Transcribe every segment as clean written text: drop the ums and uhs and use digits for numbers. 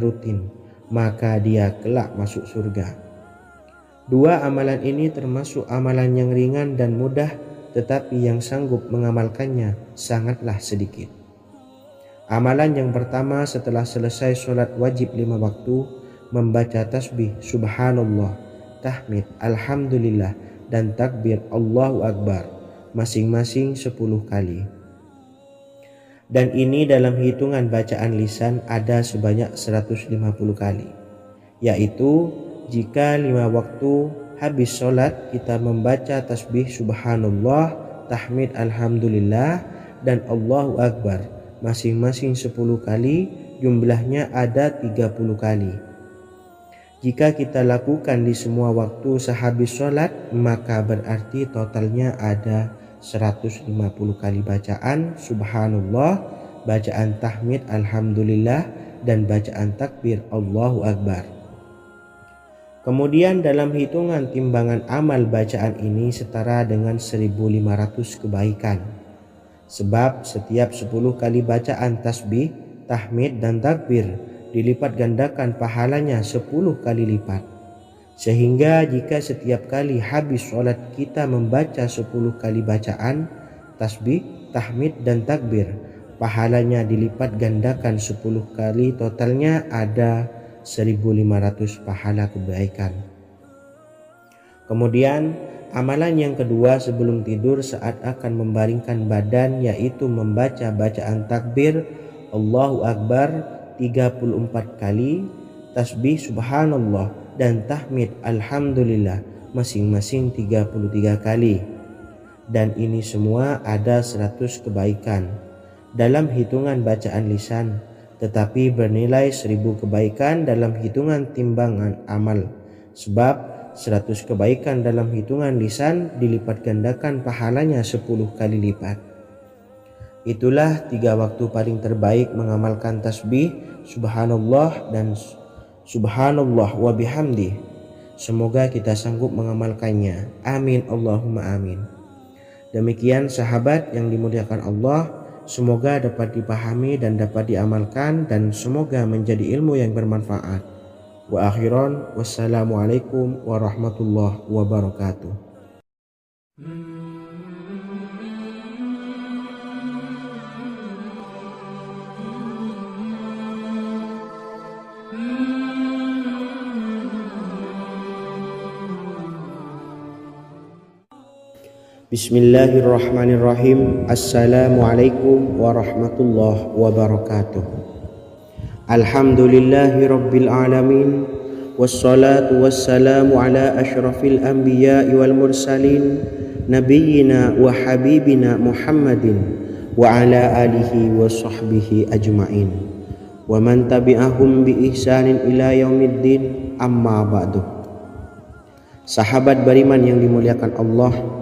rutin, maka dia kelak masuk surga. Dua amalan ini termasuk amalan yang ringan dan mudah, tetapi yang sanggup mengamalkannya sangatlah sedikit. Amalan yang pertama setelah selesai sholat wajib 5 waktu, membaca tasbih subhanallah, tahmid, alhamdulillah, dan takbir Allahu Akbar masing-masing 10 kali. Dan ini dalam hitungan bacaan lisan ada sebanyak 150 kali, yaitu jika 5 waktu habis sholat kita membaca tasbih subhanallah, tahmid, alhamdulillah, dan Allahu Akbar masing-masing 10 kali, jumlahnya ada 30 kali. Jika kita lakukan di semua waktu sehabis sholat, maka berarti totalnya ada 150 kali bacaan subhanallah, bacaan tahmid alhamdulillah, dan bacaan takbir Allahu Akbar. Kemudian dalam hitungan timbangan amal bacaan ini setara dengan 1500 kebaikan. Sebab setiap 10 kali bacaan tasbih, tahmid, dan takbir dilipat gandakan pahalanya 10 kali lipat. Sehingga jika setiap kali habis sholat kita membaca 10 kali bacaan tasbih, tahmid, dan takbir, pahalanya dilipat gandakan 10 kali, totalnya ada 1500 pahala kebaikan. Kemudian amalan yang kedua sebelum tidur saat akan membaringkan badan, yaitu membaca bacaan takbir Allahu Akbar 34 kali, tasbih subhanallah, dan tahmid alhamdulillah masing-masing 33 kali. Dan ini semua ada 100 kebaikan dalam hitungan bacaan lisan, tetapi bernilai 1000 kebaikan dalam hitungan timbangan amal. Sebab 100 kebaikan dalam hitungan lisan dilipat gandakan pahalanya 10 kali lipat. Itulah 3 waktu paling terbaik mengamalkan tasbih subhanallah dan subhanallah wa bihamdi. Semoga kita sanggup mengamalkannya. Amin Allahumma amin. Demikian sahabat yang dimuliakan Allah, semoga dapat dipahami dan dapat diamalkan, dan semoga menjadi ilmu yang bermanfaat. Wa akhiran, wassalamualaikum warahmatullahi wabarakatuh. Bismillahirrahmanirrahim. Assalamualaikum warahmatullahi wabarakatuh. Alhamdulillahi rabbil alamin, wassalatu wassalamu ala ashrafil anbiya'i wal mursalin, nabiyyina wa habibina Muhammadin wa ala alihi wa sahbihi ajma'in, wa man tabi'ahum bi ihsanin ila yaumiddin, amma ba'du. Sahabat beriman yang dimuliakan Allah,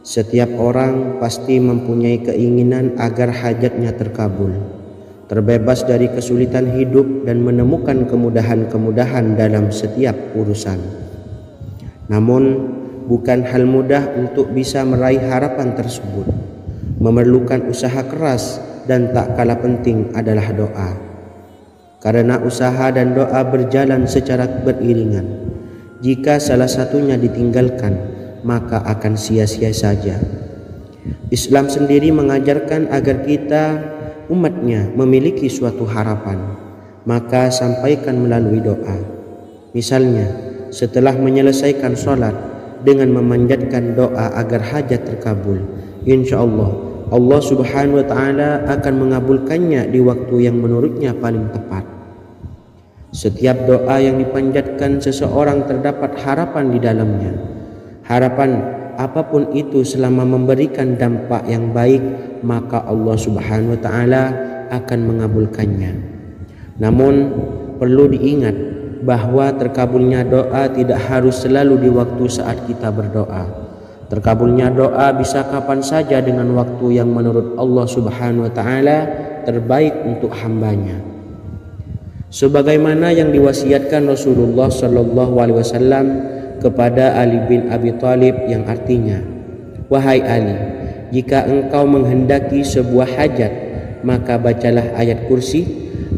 setiap orang pasti mempunyai keinginan agar hajatnya terkabul, terbebas dari kesulitan hidup, dan menemukan kemudahan-kemudahan dalam setiap urusan. Namun bukan hal mudah untuk bisa meraih harapan tersebut. Memerlukan usaha keras, dan tak kalah penting adalah doa. Karena usaha dan doa berjalan secara beriringan. Jika salah satunya ditinggalkan, maka akan sia-sia saja. Islam sendiri mengajarkan agar kita umatnya memiliki suatu harapan, maka sampaikan melalui doa. Misalnya setelah menyelesaikan sholat dengan memanjatkan doa agar hajat terkabul, insya Allah Allah subhanahu wa ta'ala akan mengabulkannya di waktu yang menurutnya paling tepat. Setiap doa yang dipanjatkan seseorang terdapat harapan di dalamnya. Harapan apapun itu selama memberikan dampak yang baik, maka Allah subhanahu wa ta'ala akan mengabulkannya. Namun perlu diingat bahwa terkabulnya doa tidak harus selalu di waktu saat kita berdoa. Terkabulnya doa bisa kapan saja dengan waktu yang menurut Allah subhanahu wa ta'ala terbaik untuk hambanya. Sebagaimana yang diwasiatkan Rasulullah sallallahu alaihi wasallam kepada Ali bin Abi Thalib, yang artinya, wahai Ali, jika engkau menghendaki sebuah hajat, maka bacalah ayat kursi,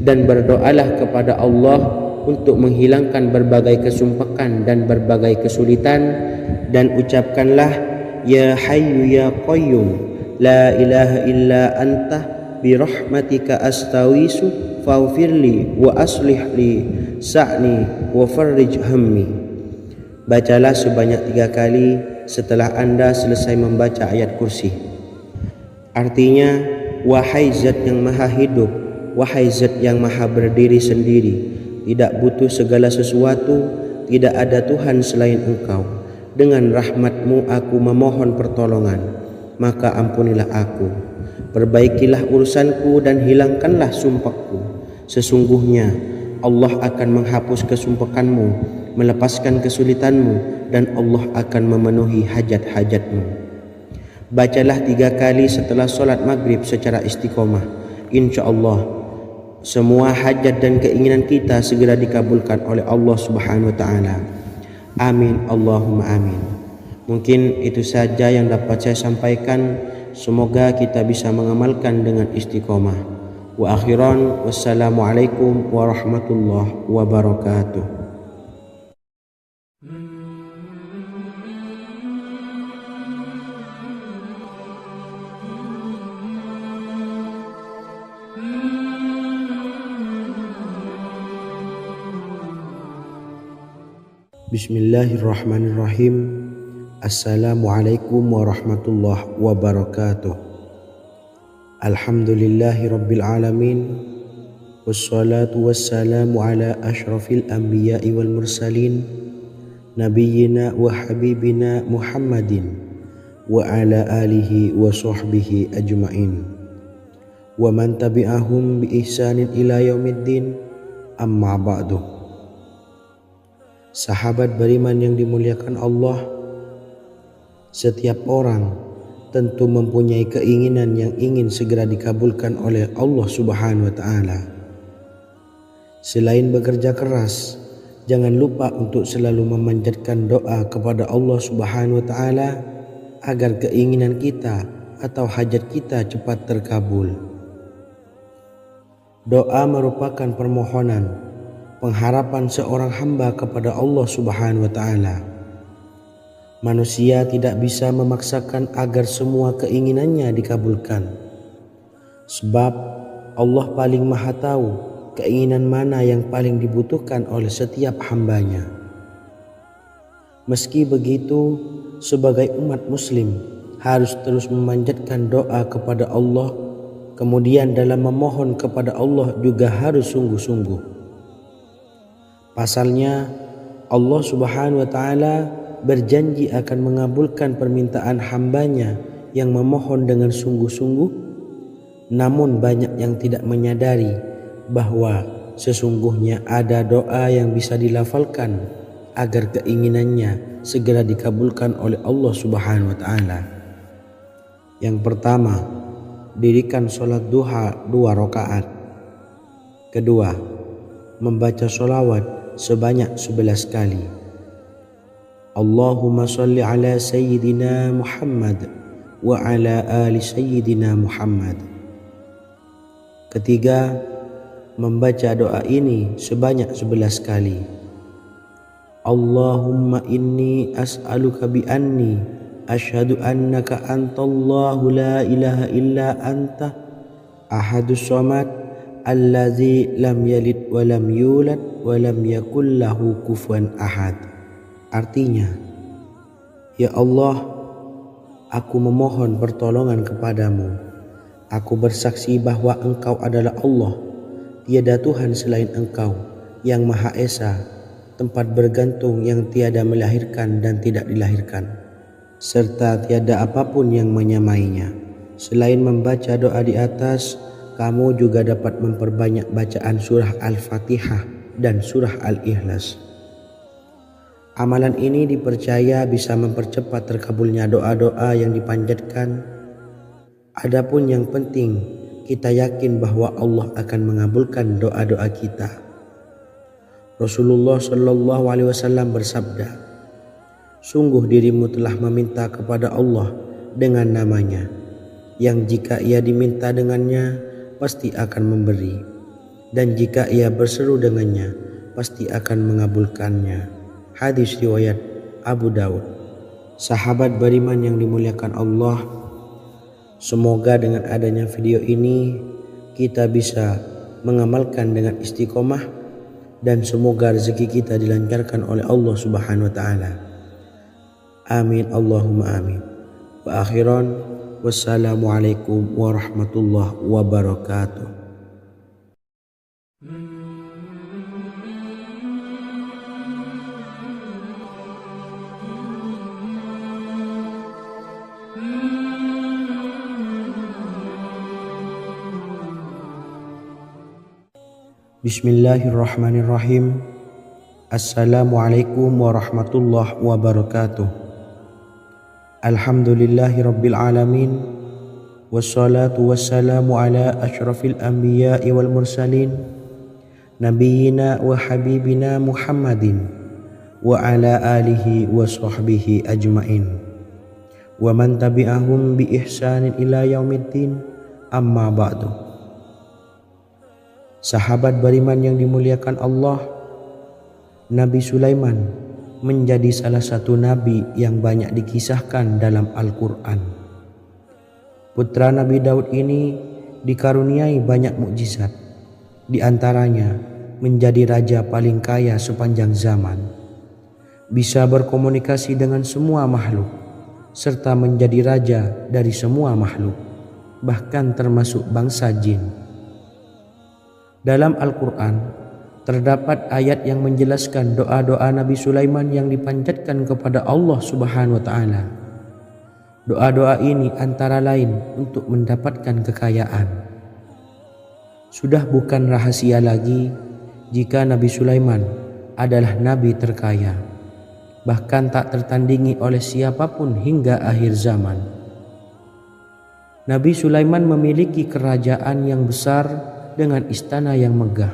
dan berdoalah kepada Allah untuk menghilangkan berbagai kesumpakan dan berbagai kesulitan, dan ucapkanlah ya hayyu ya qayyum la ilaha illa anta birahmatika astawisu faghfirli wa aslih li sa'ni wa farrij hammi. Bacalah sebanyak 3 kali setelah Anda selesai membaca ayat kursi. Artinya, wahai zat yang maha hidup, wahai zat yang maha berdiri sendiri, tidak butuh segala sesuatu, tidak ada Tuhan selain Engkau. Dengan rahmat-Mu aku memohon pertolongan, maka ampunilah aku. Perbaikilah urusanku dan hilangkanlah sumpahku. Sesungguhnya Allah akan menghapus kesumpahanmu, melepaskan kesulitanmu, dan Allah akan memenuhi hajat-hajatmu. Bacalah 3 kali setelah solat maghrib secara istiqomah. Insya Allah semua hajat dan keinginan kita segera dikabulkan oleh Allah Subhanahu wa Ta'ala. Amin Allahumma amin. Mungkin itu saja yang dapat saya sampaikan. Semoga kita bisa mengamalkan dengan istiqomah. Wa akhiran, wassalamualaikum warahmatullahi wabarakatuh. Bismillahirrahmanirrahim. Assalamualaikum warahmatullahi wabarakatuh. Alhamdulillahi rabbil alamin. Wassalatu wassalamu ala ashrafil anbiya'i wal mursalin, nabiyyina wa habibina Muhammadin wa ala alihi wa sahbihi ajma'in wa man tabi'ahum bi ihsanin ila yaumiddin, amma ba'du. Sahabat beriman yang dimuliakan Allah, setiap orang tentu mempunyai keinginan yang ingin segera dikabulkan oleh Allah Subhanahu wa Ta'ala. Selain bekerja keras, jangan lupa untuk selalu memanjatkan doa kepada Allah Subhanahu wa Ta'ala agar keinginan kita atau hajat kita cepat terkabul. Doa merupakan permohonan, pengharapan seorang hamba kepada Allah Subhanahu wa Ta'ala. Manusia tidak bisa memaksakan agar semua keinginannya dikabulkan, sebab Allah paling maha tahu keinginan mana yang paling dibutuhkan oleh setiap hambanya. Meski begitu, sebagai umat muslim harus terus memanjatkan doa kepada Allah, kemudian dalam memohon kepada Allah juga harus sungguh-sungguh. Pasalnya Allah Subhanahu wa Ta'ala berjanji akan mengabulkan permintaan hambanya yang memohon dengan sungguh-sungguh. Namun banyak yang tidak menyadari bahwa sesungguhnya ada doa yang bisa dilafalkan agar keinginannya segera dikabulkan oleh Allah Subhanahu wa Ta'ala. Yang pertama, dirikan sholat duha 2 rakaat. Kedua, membaca sholawat sebanyak 11 kali. Allahumma salli ala sayyidina Muhammad wa ala ali sayyidina Muhammad. Ketiga, membaca doa ini sebanyak 11 kali. Allahumma inni as'aluka bi anni asyhadu annaka antallahu la ilaha illa anta ahadus samad allazi lam yalid wa lam yulad wa lam yakul lahu kufuwan ahad. Artinya, ya Allah, aku memohon pertolongan kepadamu. Aku bersaksi bahwa Engkau adalah Allah, tiada Tuhan selain Engkau, yang Maha Esa, tempat bergantung yang tiada melahirkan dan tidak dilahirkan, serta tiada apapun yang menyamainya. Selain membaca doa di atas, kamu juga dapat memperbanyak bacaan surah Al-Fatihah dan surah Al-Ikhlas. Amalan ini dipercaya bisa mempercepat terkabulnya doa-doa yang dipanjatkan. Adapun yang penting, kita yakin bahwa Allah akan mengabulkan doa-doa kita. Rasulullah Shallallahu Alaihi Wasallam bersabda, sungguh dirimu telah meminta kepada Allah dengan namanya, yang jika ia diminta dengannya pasti akan memberi. dan jika ia berseru dengannya, pasti akan mengabulkannya. Hadis riwayat Abu Daud. Sahabat beriman yang dimuliakan Allah, semoga dengan adanya video ini kita bisa mengamalkan dengan istiqomah dan semoga rezeki kita dilancarkan oleh Allah Subhanahu wa taala. Amin Allahumma amin. Wa akhiran, wassalamualaikum warahmatullahi wabarakatuh. Bismillahirrahmanirrahim. Assalamualaikum warahmatullahi wabarakatuh. Alhamdulillahi rabbil alamin. Wassalatu wassalamu ala ashrafil anbiya'i wal mursalin, nabiyyina wa habibina Muhammadin wa ala alihi wa sahbihi ajmain wa man tabi'ahum bi ihsanin ila yaumiddin, amma ba'du. Sahabat beriman yang dimuliakan Allah, Nabi Sulaiman menjadi salah satu nabi yang banyak dikisahkan dalam Al-Quran. Putra Nabi Daud ini dikaruniai banyak mukjizat, di antaranya menjadi raja paling kaya sepanjang zaman, bisa berkomunikasi dengan semua makhluk, serta menjadi raja dari semua makhluk, bahkan termasuk bangsa jin. Dalam Al-Quran terdapat ayat yang menjelaskan doa-doa Nabi Sulaiman yang dipanjatkan kepada Allah Subhanahu wa taala. Doa-doa ini antara lain untuk mendapatkan kekayaan. Sudah bukan rahasia lagi jika Nabi Sulaiman adalah nabi terkaya, bahkan tak tertandingi oleh siapapun hingga akhir zaman. Nabi Sulaiman memiliki kerajaan yang besar dengan istana yang megah.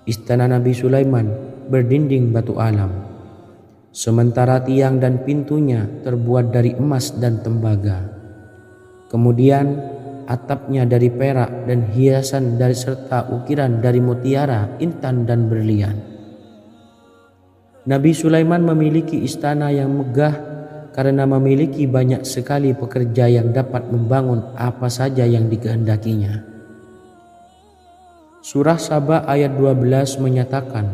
Istana Nabi Sulaiman berdinding batu alam, sementara tiang dan pintunya terbuat dari emas dan tembaga. Kemudian atapnya dari perak dan hiasan dari serta ukiran dari mutiara, intan dan berlian. Nabi Sulaiman memiliki istana yang megah karena memiliki banyak sekali pekerja yang dapat membangun apa saja yang dikehendakinya. Surah Saba ayat 12 menyatakan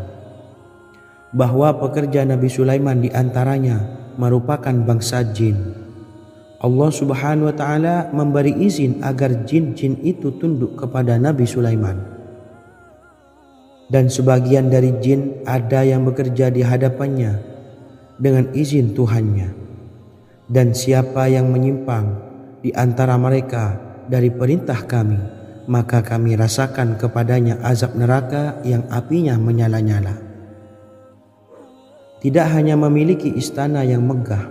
bahwa pekerja Nabi Sulaiman diantaranya merupakan bangsa jin. Allah Subhanahu wa taala memberi izin agar jin-jin itu tunduk kepada Nabi Sulaiman. Dan sebagian dari jin ada yang bekerja di hadapannya dengan izin Tuhannya. Dan siapa yang menyimpang di antara mereka dari perintah kami, maka kami rasakan kepadanya azab neraka yang apinya menyala-nyala. Tidak hanya memiliki istana yang megah,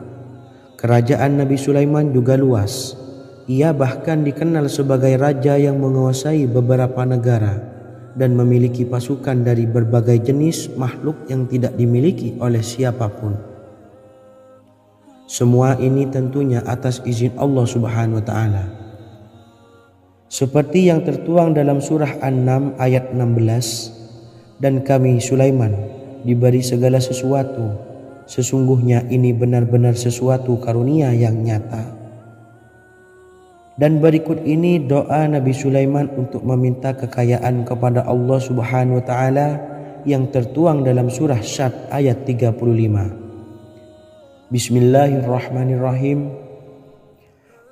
kerajaan Nabi Sulaiman juga luas. Ia bahkan dikenal sebagai raja yang menguasai beberapa negara dan memiliki pasukan dari berbagai jenis makhluk yang tidak dimiliki oleh siapapun. Semua ini tentunya atas izin Allah Subhanahu wa taala. Seperti yang tertuang dalam surah An-Naml ayat 16, dan kami Sulaiman diberi segala sesuatu, sesungguhnya ini benar-benar sesuatu karunia yang nyata. Dan berikut ini doa Nabi Sulaiman untuk meminta kekayaan kepada Allah Subhanahu wa taala yang tertuang dalam surah Syad ayat 35. Bismillahirrahmanirrahim.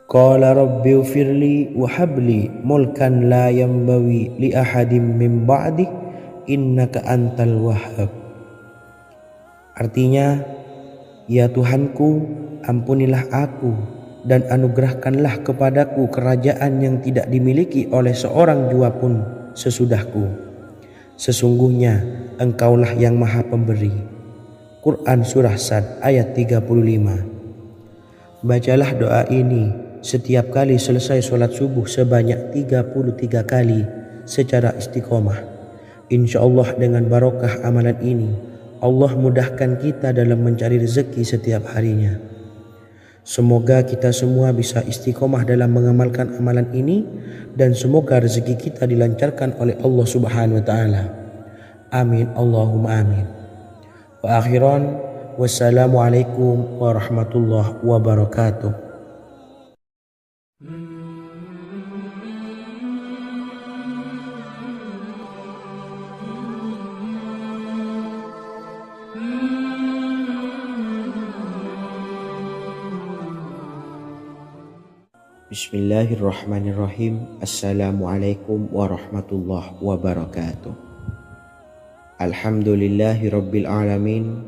Qala rabbi ufirli wa habli mulkan la yambawi li ahadim min ba'di innaka antal wahhab. Artinya, ya Tuhanku, ampunilah aku dan anugerahkanlah kepadaku kerajaan yang tidak dimiliki oleh seorang jua pun sesudahku. Sesungguhnya Engkaulah yang Maha Pemberi. Quran Surah Sad ayat 35. Bacalah doa ini setiap kali selesai sholat subuh sebanyak 33 kali secara istiqomah. Insya Allah dengan barokah amalan ini, Allah mudahkan kita dalam mencari rezeki setiap harinya. Semoga kita semua bisa istiqomah dalam mengamalkan amalan ini dan semoga rezeki kita dilancarkan oleh Allah Subhanahu wa taala. Amin Allahumma amin. Wa akhiran wassalamualaikum warahmatullahi wabarakatuh. Bismillahirrahmanirrahim. Assalamualaikum warahmatullahi wabarakatuh. Alhamdulillahi rabbil alamin.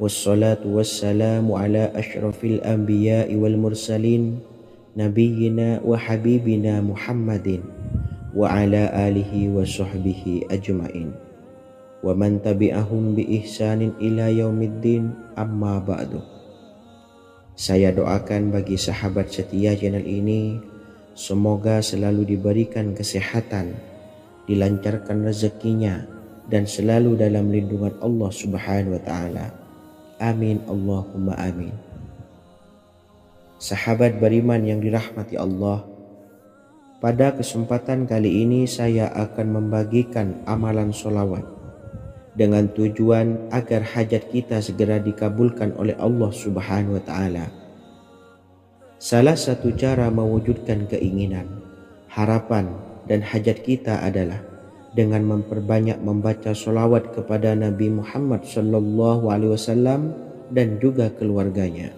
Wassalatu wassalamu ala ashrafil anbiya'i wal mursalin, nabiyyina wa habibina Muhammadin wa ala alihi wa sahbihi ajma'in wa man tabi'ahum bi ihsanin ila yaumiddin, amma ba'du. Saya doakan bagi sahabat setia channel ini, semoga selalu diberikan kesehatan, dilancarkan rezekinya, dan selalu dalam lindungan Allah Subhanahu wa ta'ala. Amin Allahumma amin. Sahabat beriman yang dirahmati Allah, pada kesempatan kali ini saya akan membagikan amalan sholawat dengan tujuan agar hajat kita segera dikabulkan oleh Allah Subhanahu wa ta'ala. Salah satu cara mewujudkan keinginan, harapan, dan hajat kita adalah dengan memperbanyak membaca sholawat kepada Nabi Muhammad SAW dan juga keluarganya.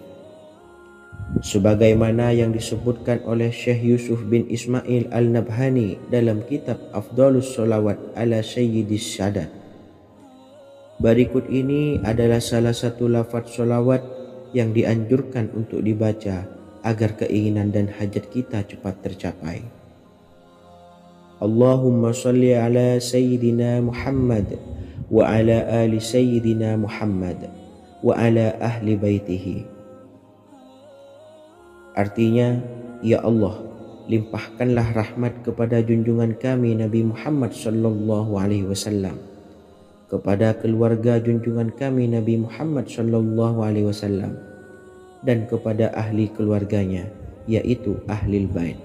Sebagaimana yang disebutkan oleh Syekh Yusuf bin Ismail Al-Nabhani dalam kitab Afdhalus Sholawat ala Sayyidis Sadat. Berikut ini adalah salah satu lafaz sholawat yang dianjurkan untuk dibaca agar keinginan dan hajat kita cepat tercapai. Allahumma salli ala Sayyidina Muhammad wa ala ali Sayyidina Muhammad wa ala ahli baitihi. Artinya, ya Allah, limpahkanlah rahmat kepada junjungan kami Nabi Muhammad SAW, kepada keluarga junjungan kami Nabi Muhammad SAW, dan kepada ahli keluarganya, yaitu ahlil bait.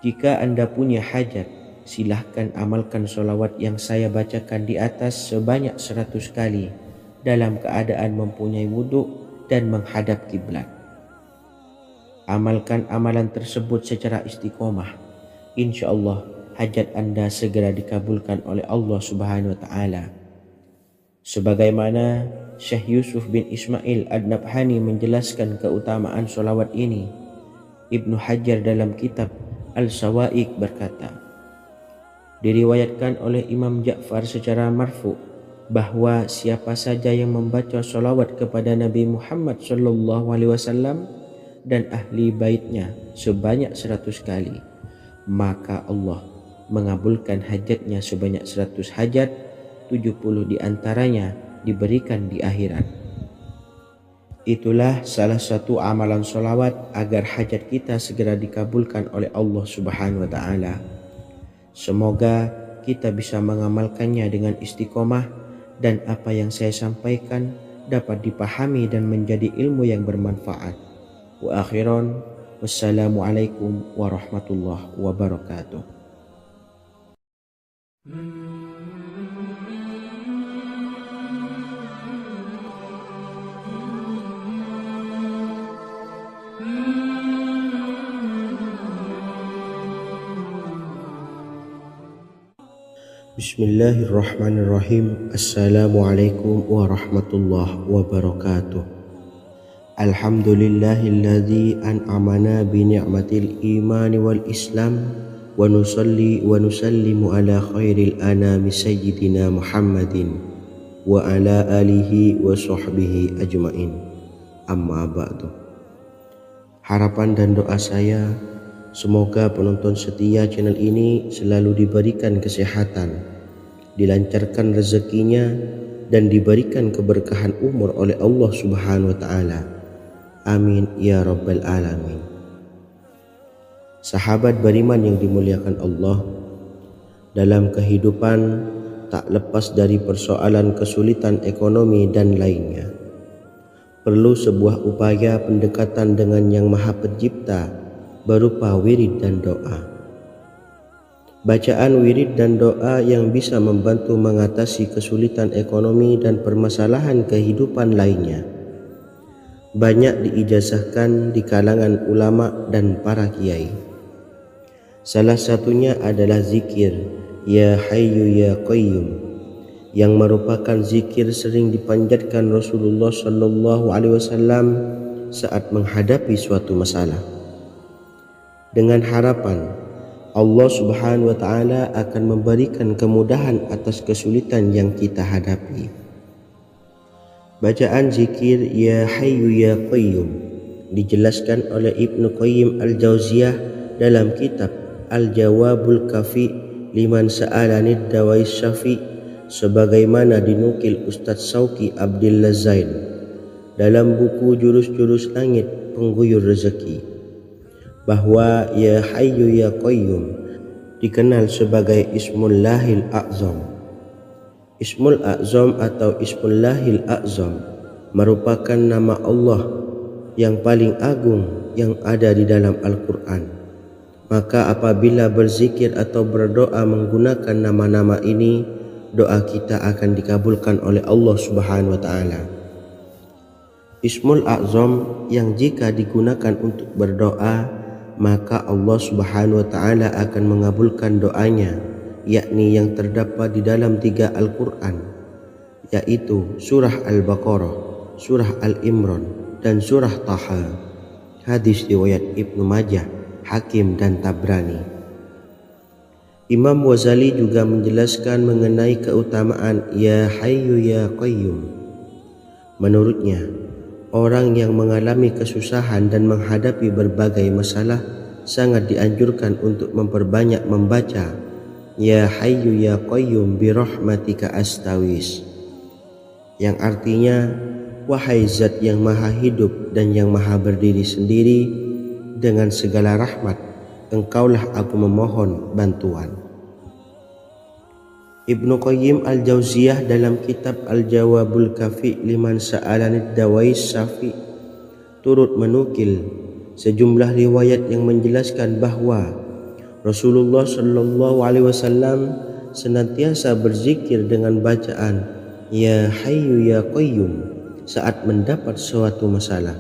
Jika Anda punya hajat, silahkan amalkan sholawat yang saya bacakan di atas sebanyak 100 kali dalam keadaan mempunyai wudhu dan menghadap kiblat. Amalkan amalan tersebut secara istiqomah. Insya Allah hajat Anda segera dikabulkan oleh Allah Subhanahu wa ta'ala. Sebagaimana Syekh Yusuf bin Ismail Ad-Nabhani menjelaskan keutamaan sholawat ini, Ibnu Hajar dalam kitab Al-Sawa'iq berkata, diriwayatkan oleh Imam Ja'far secara marfu bahwa siapa saja yang membaca sholawat kepada Nabi Muhammad SAW dan ahli baitnya sebanyak 100 kali, maka Allah mengabulkan hajatnya sebanyak 100 hajat, 70 diantaranya diberikan di akhirat. Itulah salah satu amalan sholawat agar hajat kita segera dikabulkan oleh Allah Subhanahu wa ta'ala. Semoga kita bisa mengamalkannya dengan istiqomah dan apa yang saya sampaikan dapat dipahami dan menjadi ilmu yang bermanfaat. Wa akhiran wassalamualaikum warahmatullahi wabarakatuh. Bismillahirrahmanirrahim. Assalamualaikum warahmatullahi wabarakatuh. Alhamdulillahilladzi an'amana bi ni'matil imani wal islam wa nusalli wa nusallimu ala khairil anami sayyidina Muhammadin wa ala alihi wa sahbihi ajma'in, amma ba'du. Harapan dan doa saya, semoga penonton setia channel ini selalu diberikan kesehatan, dilancarkan rezekinya, dan diberikan keberkahan umur oleh Allah Subhanahu wa ta'ala. Amin ya rabbal alamin. Sahabat beriman yang dimuliakan Allah, dalam kehidupan tak lepas dari persoalan kesulitan ekonomi dan lainnya. perlu sebuah upaya pendekatan dengan Yang Maha Pencipta berupa wirid dan doa. Bacaan wirid dan doa yang bisa membantu mengatasi kesulitan ekonomi dan permasalahan kehidupan lainnya banyak diijazahkan di kalangan ulama dan para kiai. Salah satunya adalah zikir Ya Hayyu Ya Qayyum, yang merupakan zikir sering dipanjatkan Rasulullah SAW saat menghadapi suatu masalah, dengan harapan Allah Subhanahu wa Ta'ala akan memberikan kemudahan atas kesulitan yang kita hadapi. Bacaan zikir Ya Hayyu Ya Qayyum dijelaskan oleh Ibnu Qayyim Al-Jauziyah dalam kitab Al-Jawabul Kafi liman sa'alanid dawais syafi, sebagaimana dinukil Ustadz Sauki Abdillah Zain dalam buku Jurus-Jurus Langit Pengguyur Rezeki, bahwa Ya Hayyu Ya Qayyum dikenal sebagai Ismullahil A'zam. Ismul A'zam atau Ismullahil A'zam merupakan nama Allah yang paling agung yang ada di dalam Al-Quran. Maka apabila berzikir atau berdoa menggunakan nama-nama ini, doa kita akan dikabulkan oleh Allah Subhanahu wa Ta'ala. Ismul A'zam yang jika digunakan untuk berdoa, maka Allah Subhanahu wa Ta'ala akan mengabulkan doanya, yakni yang terdapat di dalam 3 Al-Quran, yaitu surah Al-Baqarah, surah Al-Imran, dan surah Taha. Hadis riwayat Ibnu Majah, Hakim, dan Tabrani. Imam Ghazali juga menjelaskan mengenai keutamaan Ya Hayyu Ya Qayyum. Menurutnya, orang yang mengalami kesusahan dan menghadapi berbagai masalah sangat dianjurkan untuk memperbanyak membaca Ya Hayyu Ya Qayyum bi rahmatika astawis, yang artinya, wahai Zat yang maha hidup dan yang maha berdiri sendiri, dengan segala rahmat engkaulah aku memohon bantuan. Ibnu Qayyim Al-Jauziyah dalam kitab Al-Jawabul Kafi liman sa'alanid dawais syafi turut menukil sejumlah riwayat yang menjelaskan bahwa Rasulullah SAW senantiasa berzikir dengan bacaan Ya Hayyu Ya Qayyum saat mendapat suatu masalah.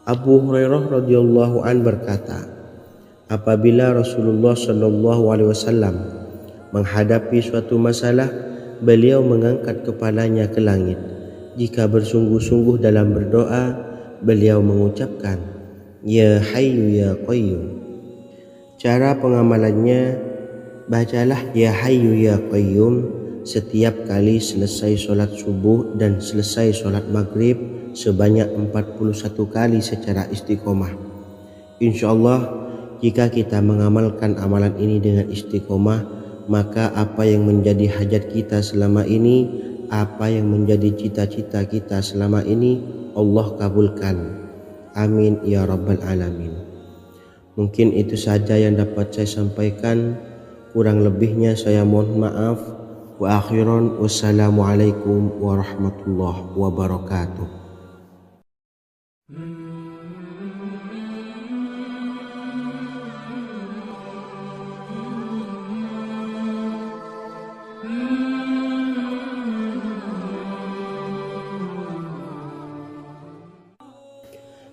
Abu Hurairah radhiyallahu an berkata, apabila Rasulullah SAW menghadapi suatu masalah, beliau mengangkat kepalanya ke langit. Jika bersungguh-sungguh dalam berdoa, beliau mengucapkan Ya Hayyu Ya Qayyum. Cara pengamalannya, bacalah Ya Hayyu Ya Qayyum setiap kali selesai sholat subuh dan selesai sholat maghrib sebanyak 41 kali secara istiqomah. Insyaallah, jika kita mengamalkan amalan ini dengan istiqomah, maka apa yang menjadi hajat kita selama ini, apa yang menjadi cita-cita kita selama ini, Allah kabulkan. Amin ya rabbal alamin. Mungkin itu saja yang dapat saya sampaikan. Kurang lebihnya saya mohon maaf. Wa akhiran, wassalamualaikum warahmatullahi wabarakatuh.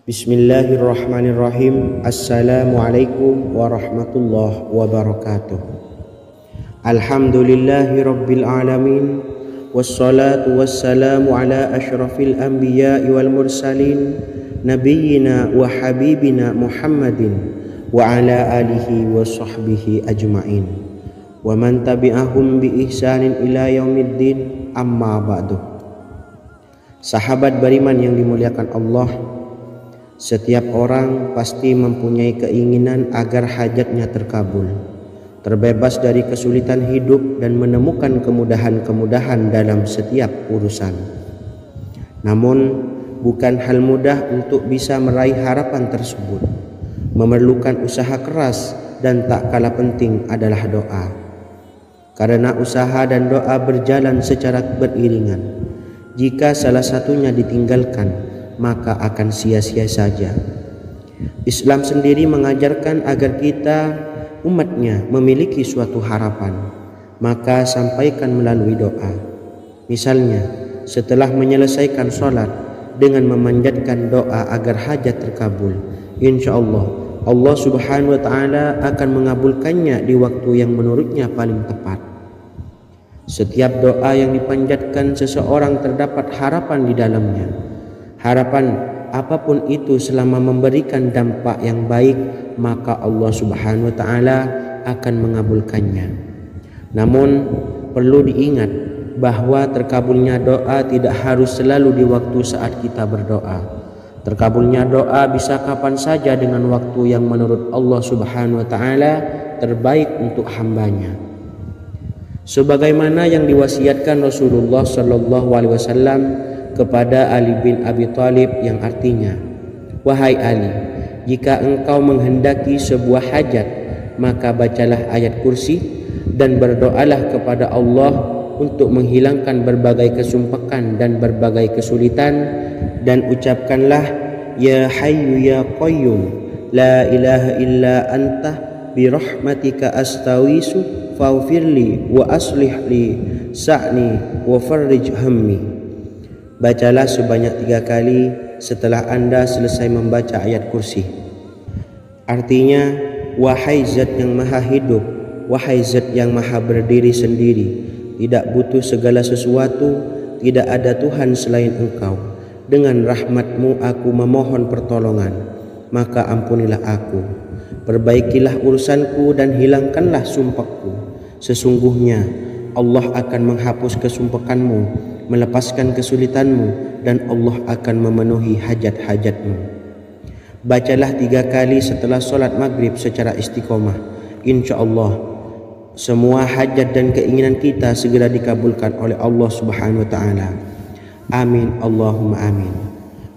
Bismillahirrahmanirrahim. Assalamualaikum warahmatullahi wabarakatuh. Alhamdulillahi rabbil alamin, wassalatu wassalamu ala ashrafil anbiya'i wal mursalin, nabiyyina wa habibina Muhammadin wa ala alihi wa sahbihi ajma'in, wa man tabi'ahum bi ihsanin ila yaumiddin, amma ba'du. Sahabat beriman yang dimuliakan Allah, setiap orang pasti mempunyai keinginan agar hajatnya terkabul, terbebas dari kesulitan hidup dan menemukan kemudahan-kemudahan dalam setiap urusan. Namun, bukan hal mudah untuk bisa meraih harapan tersebut. Memerlukan usaha keras dan tak kalah penting adalah doa. Karena usaha dan doa berjalan secara beriringan. Jika salah satunya ditinggalkan, maka akan sia-sia saja. Islam sendiri mengajarkan agar kita umatnya memiliki suatu harapan, maka sampaikan melalui doa. Misalnya, setelah menyelesaikan sholat dengan memanjatkan doa agar hajat terkabul, insya Allah Subhanahu wa Ta'ala akan mengabulkannya di waktu yang menurutnya paling tepat. Setiap doa yang dipanjatkan seseorang terdapat harapan di dalamnya. Harapan apapun itu selama memberikan dampak yang baik, maka Allah Subhanahu wa Ta'ala akan mengabulkannya. Namun perlu diingat bahwa terkabulnya doa tidak harus selalu di waktu saat kita berdoa. Terkabulnya doa bisa kapan saja dengan waktu yang menurut Allah Subhanahu wa Ta'ala terbaik untuk hambanya. Sebagaimana yang diwasiatkan Rasulullah Sallallahu Alaihi Wasallam kepada Ali bin Abi Thalib, yang artinya, "Wahai Ali, jika engkau menghendaki sebuah hajat, maka bacalah ayat kursi dan berdoalah kepada Allah untuk menghilangkan berbagai kesumpekan dan berbagai kesulitan, dan ucapkanlah, Ya Hayyu Ya Qayyum, La ilaha illa anta birahmatika astawisu faghfirli wa aslih li sa'ni wa farrij hammi." Bacalah sebanyak 3 kali setelah Anda selesai membaca ayat kursi. Artinya, wahai zat yang maha hidup, wahai zat yang maha berdiri sendiri, tidak butuh segala sesuatu, tidak ada Tuhan selain Engkau. Dengan rahmat-Mu aku memohon pertolongan, maka ampunilah aku. Perbaikilah urusanku dan hilangkanlah sumpahku. Sesungguhnya Allah akan menghapus kesumpekanmu, melepaskan kesulitanmu, dan Allah akan memenuhi hajat-hajatmu. Bacalah 3 kali setelah sholat maghrib secara istiqomah. Insya Allah semua hajat dan keinginan kita segera dikabulkan oleh Allah Subhanahu wa Ta'ala. Amin Allahumma amin.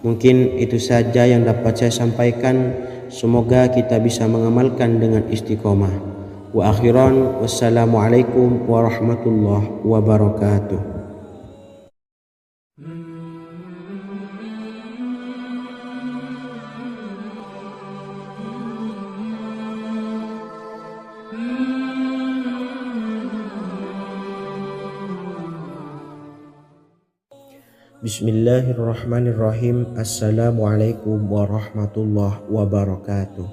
Mungkin itu saja yang dapat saya sampaikan. Semoga kita bisa mengamalkan dengan istiqomah. Wa akhiran, wassalamualaikum warahmatullahi wabarakatuh. Bismillahirrahmanirrahim. Assalamualaikum warahmatullahi wabarakatuh.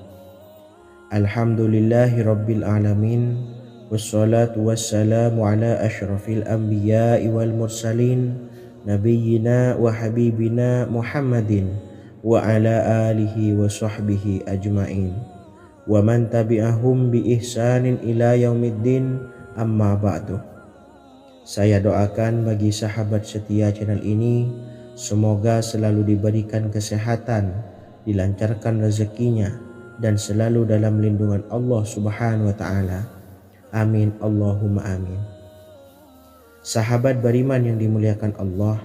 Alhamdulillahi rabbil alamin, wassalatu wassalamu ala ashrafil anbiya'i wal mursalin, nabiyyina wa habibina Muhammadin wa ala alihi wa sahbihi ajma'in, wa man tabi'ahum bi ihsanin ila yaumiddin, amma ba'du. Saya doakan bagi sahabat setia channel ini, semoga selalu diberikan kesehatan, dilancarkan rezekinya, dan selalu dalam lindungan Allah Subhanahu wa Ta'ala. Amin Allahumma amin. Sahabat beriman yang dimuliakan Allah,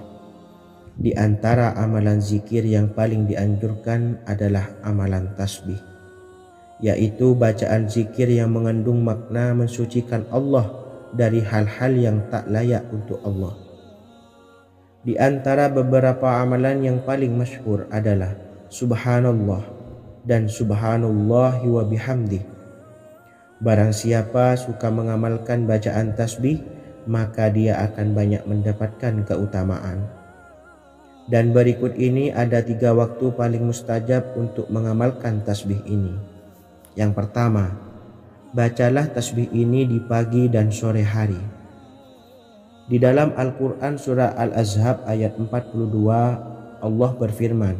di antara amalan zikir yang paling dianjurkan adalah amalan tasbih, yaitu bacaan zikir yang mengandung makna mensucikan Allah dari hal-hal yang tak layak untuk Allah. Di antara beberapa amalan yang paling masyhur adalah Subhanallah dan Subhanallahi wa bihamdih. Barang siapa suka mengamalkan bacaan tasbih, maka dia akan banyak mendapatkan keutamaan. Dan berikut ini ada 3 waktu paling mustajab untuk mengamalkan tasbih ini. Yang pertama, bacalah tasbih ini di pagi dan sore hari. Di dalam Al-Quran surah Al-Ahzab ayat 42, Allah berfirman,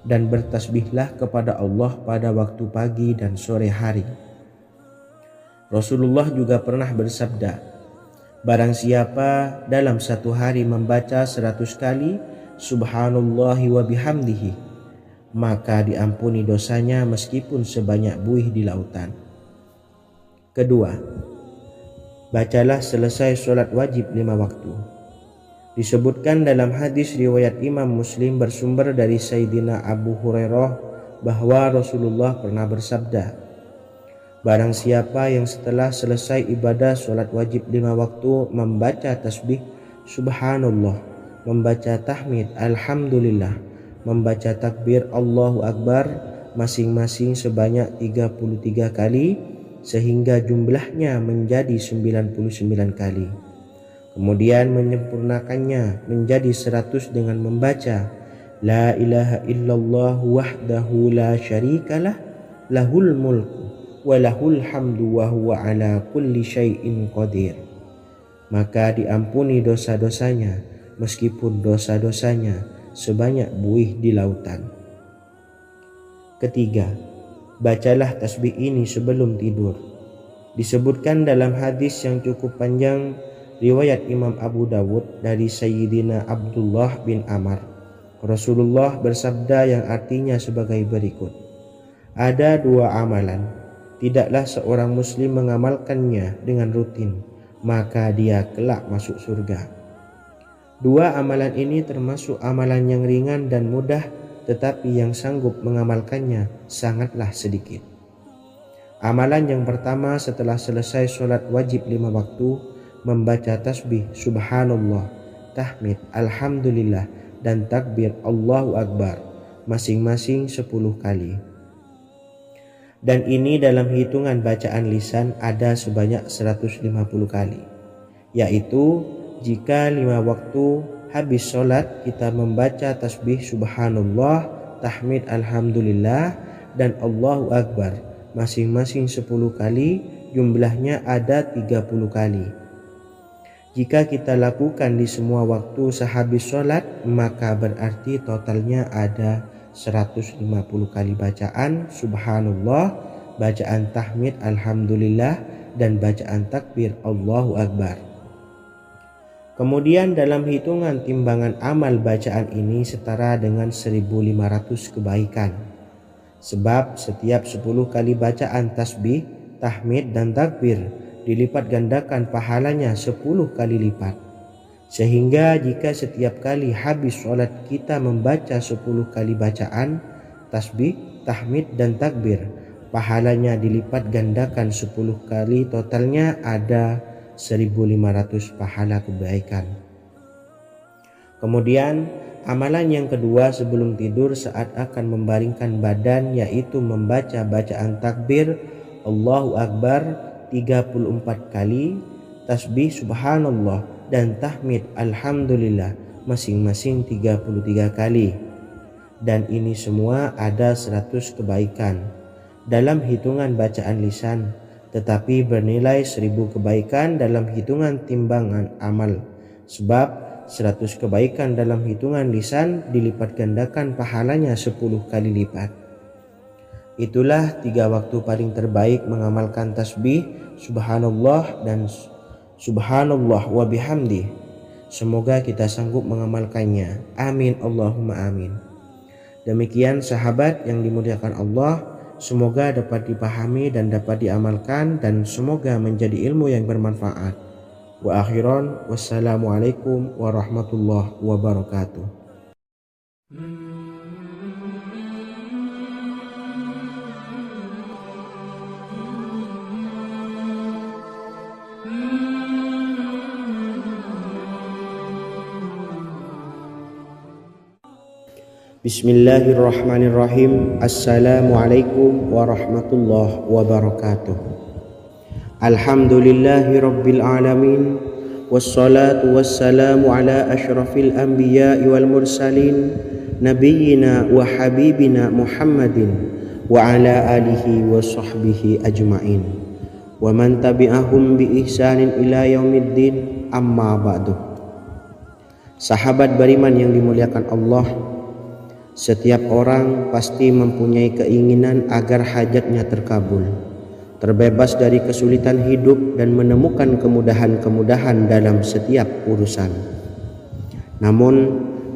"Dan bertasbihlah kepada Allah pada waktu pagi dan sore hari." Rasulullah juga pernah bersabda, "Barang siapa dalam satu hari membaca 100 kali Subhanallahi wa bihamdihi, maka diampuni dosanya meskipun sebanyak buih di lautan." Kedua, bacalah selesai sholat wajib 5 waktu. Disebutkan dalam hadis riwayat Imam Muslim bersumber dari Sayyidina Abu Hurairah bahwa Rasulullah pernah bersabda, "Barang siapa yang setelah selesai ibadah sholat wajib 5 waktu membaca tasbih Subhanallah membaca tahmid alhamdulillah, membaca takbir Allahu Akbar masing-masing sebanyak 33 kali sehingga jumlahnya menjadi 99 kali. Kemudian menyempurnakannya menjadi 100 dengan membaca La ilaha illallah wahdahu la syarikalah lahul mulku wa lahul hamdu wa huwa ala kulli syai'in qadir. Maka diampuni dosa-dosanya meskipun dosa-dosanya sebanyak buih di lautan. Ketiga, bacalah tasbih ini sebelum tidur. Disebutkan dalam hadis yang cukup panjang riwayat Imam Abu Dawud dari Sayyidina Abdullah bin Amr, Rasulullah bersabda yang artinya sebagai berikut: ada 2 amalan, tidaklah seorang muslim mengamalkannya dengan rutin, maka dia kelak masuk surga. 2 amalan ini termasuk amalan yang ringan dan mudah, tetapi yang sanggup mengamalkannya sangatlah sedikit. Amalan yang pertama setelah selesai sholat wajib 5 waktu, membaca tasbih subhanallah, tahmid alhamdulillah, dan takbir Allahu Akbar masing-masing 10 kali. Dan ini dalam hitungan bacaan lisan ada sebanyak 150 kali, yaitu jika 5 waktu habis sholat kita membaca tasbih subhanallah, tahmid alhamdulillah, dan Allahu Akbar masing-masing 10 kali, jumlahnya ada 30 kali. Jika kita lakukan di semua waktu sehabis sholat, maka berarti totalnya ada 150 kali bacaan subhanallah, bacaan tahmid alhamdulillah, dan bacaan takbir Allahu Akbar. Kemudian dalam hitungan timbangan amal bacaan ini setara dengan 1500 kebaikan. Sebab setiap 10 kali bacaan tasbih, tahmid, dan takbir dilipat gandakan pahalanya 10 kali lipat. Sehingga jika setiap kali habis sholat kita membaca 10 kali bacaan tasbih, tahmid, dan takbir, pahalanya dilipat gandakan 10 kali, totalnya ada 1500 pahala kebaikan. Kemudian amalan yang kedua sebelum tidur saat akan membaringkan badan, yaitu membaca bacaan takbir Allahu Akbar 34 kali, tasbih subhanallah, dan tahmid alhamdulillah masing-masing 33 kali. Dan ini semua ada 100 kebaikan dalam hitungan bacaan lisan, tetapi bernilai 1000 kebaikan dalam hitungan timbangan amal. Sebab 100 kebaikan dalam hitungan lisan dilipat gandakan pahalanya 10 kali lipat. Itulah 3 waktu paling terbaik mengamalkan tasbih subhanallah dan subhanallah wa bihamdi. Semoga kita sanggup mengamalkannya. Amin Allahumma amin. Demikian sahabat yang dimuliakan Allah, semoga dapat dipahami dan dapat diamalkan, dan semoga menjadi ilmu yang bermanfaat. Wa akhiran, wassalamualaikum warahmatullahi wabarakatuh. Bismillahirrahmanirrahim. Assalamualaikum warahmatullahi wabarakatuh. Alhamdulillahi rabbil alamin, wassalatu wassalamu ala asyrafil anbiya'i wal mursalin, nabiyyina wa habibina Muhammadin wa ala alihi wa sahbihi ajma'in, wa man tabi'ahum bi ihsanin ila yaumiddin, amma ba'du. Sahabat beriman yang dimuliakan Allah, setiap orang pasti mempunyai keinginan agar hajatnya terkabul, terbebas dari kesulitan hidup, dan menemukan kemudahan-kemudahan dalam setiap urusan. Namun,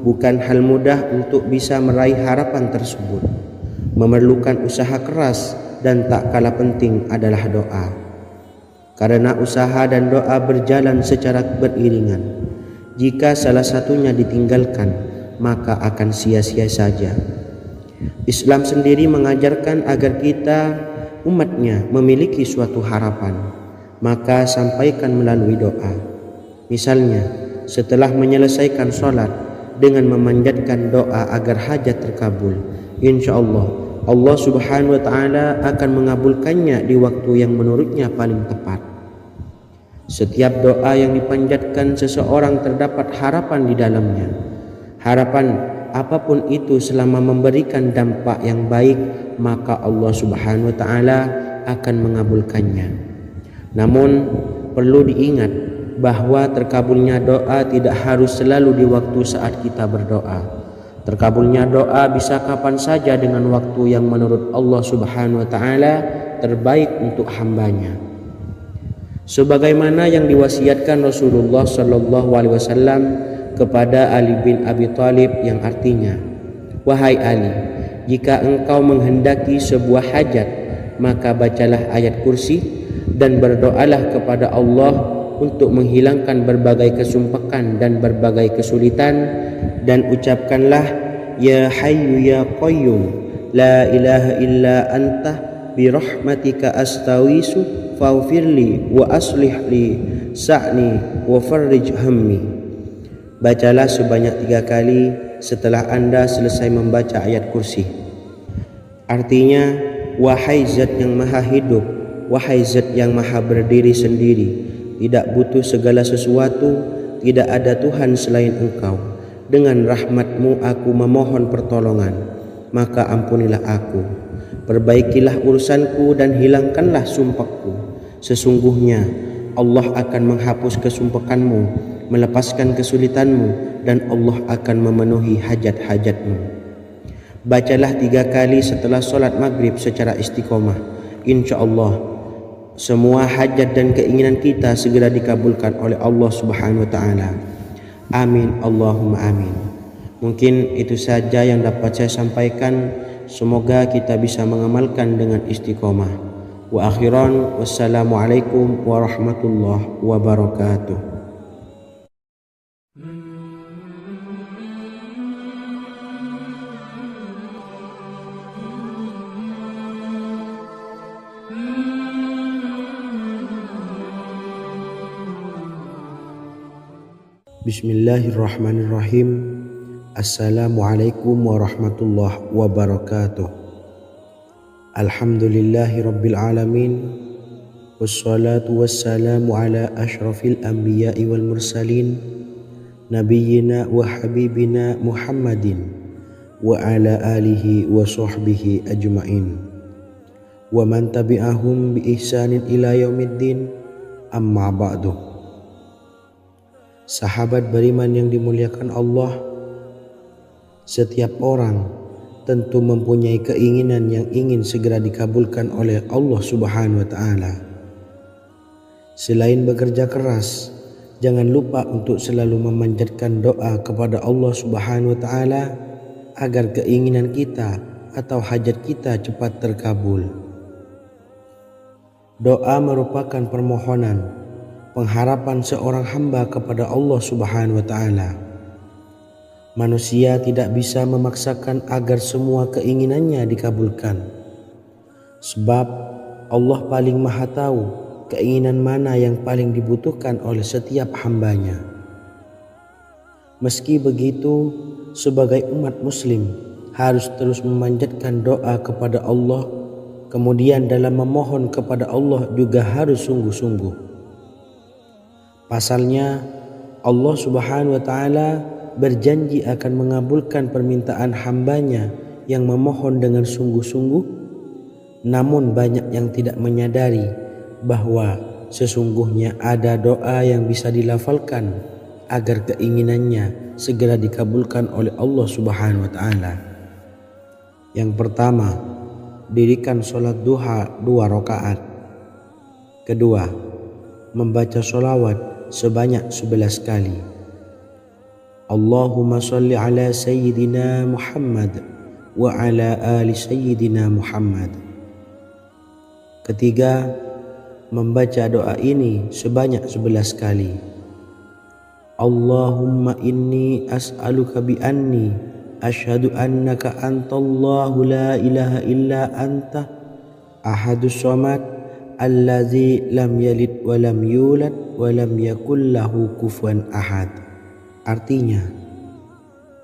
bukan hal mudah untuk bisa meraih harapan tersebut. Memerlukan usaha keras, dan tak kalah penting adalah doa. Karena usaha dan doa berjalan secara beriringan. Jika salah satunya ditinggalkan, maka akan sia-sia saja. Islam sendiri mengajarkan agar kita umatnya memiliki suatu harapan, maka sampaikan melalui doa. Misalnya, setelah menyelesaikan sholat, dengan memanjatkan doa agar hajat terkabul. Insyaallah Allah Subhanahu wa taala akan mengabulkannya di waktu yang menurutnya paling tepat. Setiap doa yang dipanjatkan seseorang terdapat harapan di dalamnya. Harapan apapun itu selama memberikan dampak yang baik, maka Allah Subhanahu wa taala akan mengabulkannya. Namun perlu diingat bahwa terkabulnya doa tidak harus selalu di waktu saat kita berdoa. Terkabulnya doa bisa kapan saja dengan waktu yang menurut Allah Subhanahu wa taala terbaik untuk hambanya. Sebagaimana yang diwasiatkan Rasulullah sallallahu alaihi wasallam kepada Ali bin Abi Thalib, yang artinya, "Wahai Ali, jika engkau menghendaki sebuah hajat, maka bacalah ayat kursi dan berdoalah kepada Allah untuk menghilangkan berbagai kesumpakan dan berbagai kesulitan, dan ucapkanlah, Ya Hayyu Ya Qayyum, La ilaha illa anta birahmatika astawisu faghfirli wa aslih li sa'ni wa farrij hammi." Bacalah sebanyak 3 kali setelah Anda selesai membaca ayat kursi. Artinya, wahai zat yang maha hidup, wahai zat yang maha berdiri sendiri, tidak butuh segala sesuatu, tidak ada Tuhan selain Engkau. Dengan rahmat-Mu aku memohon pertolongan, maka ampunilah aku. Perbaikilah urusanku dan hilangkanlah sumpahku. Sesungguhnya Allah akan menghapus kesumpakanmu, melepaskan kesulitanmu, dan Allah akan memenuhi hajat-hajatmu. Bacalah 3 kali setelah solat maghrib secara istiqomah. InsyaAllah semua hajat dan keinginan kita segera dikabulkan oleh Allah Subhanahu wa taala. Amin Allahumma amin. Mungkin itu saja yang dapat saya sampaikan. Semoga kita bisa mengamalkan dengan istiqomah. Wa akhiran, wassalamualaikum warahmatullahi wabarakatuh. Bismillahirrahmanirrahim. Assalamualaikum warahmatullahi wabarakatuh. Alhamdulillahi rabbil alamin. Wassalatu wassalamu ala ashrafil anbiya'i wal mursalin, nabiyyina wa habibina Muhammadin wa ala alihi wa sahbihi ajma'in wa man tabi'ahum bi ihsanin ila yaumiddin, amma ba'du. Sahabat beriman yang dimuliakan Allah, setiap orang tentu mempunyai keinginan yang ingin segera dikabulkan oleh Allah Subhanahu wa taala. Selain bekerja keras, jangan lupa untuk selalu memanjatkan doa kepada Allah Subhanahu wa taala agar keinginan kita atau hajat kita cepat terkabul. Doa merupakan permohonan, pengharapan seorang hamba kepada Allah Subhanahu wa taala. Manusia tidak bisa memaksakan agar semua keinginannya dikabulkan, sebab Allah paling maha tahu keinginan mana yang paling dibutuhkan oleh setiap hambanya. Meski begitu, sebagai umat muslim harus terus memanjatkan doa kepada Allah, kemudian dalam memohon kepada Allah juga harus sungguh-sungguh. Pasalnya Allah Subhanahu wa taala berjanji akan mengabulkan permintaan hambanya yang memohon dengan sungguh-sungguh. Namun banyak yang tidak menyadari bahwa sesungguhnya ada doa yang bisa dilafalkan agar keinginannya segera dikabulkan oleh Allah Subhanahu wa taala. Yang pertama, dirikan sholat duha 2 rakaat. Kedua, membaca sholawat sebanyak 11 kali. Allahumma salli ala Sayyidina Muhammad wa ala ali Sayyidina Muhammad. Ketiga, membaca doa ini sebanyak 11 kali. Allahumma inni as'aluka bi anni asyhadu annaka antallahu la ilaha illa anta ahadus samad allazi lam yalid wa lam yulad wa lam yakul lahu kufuwan ahad. Artinya,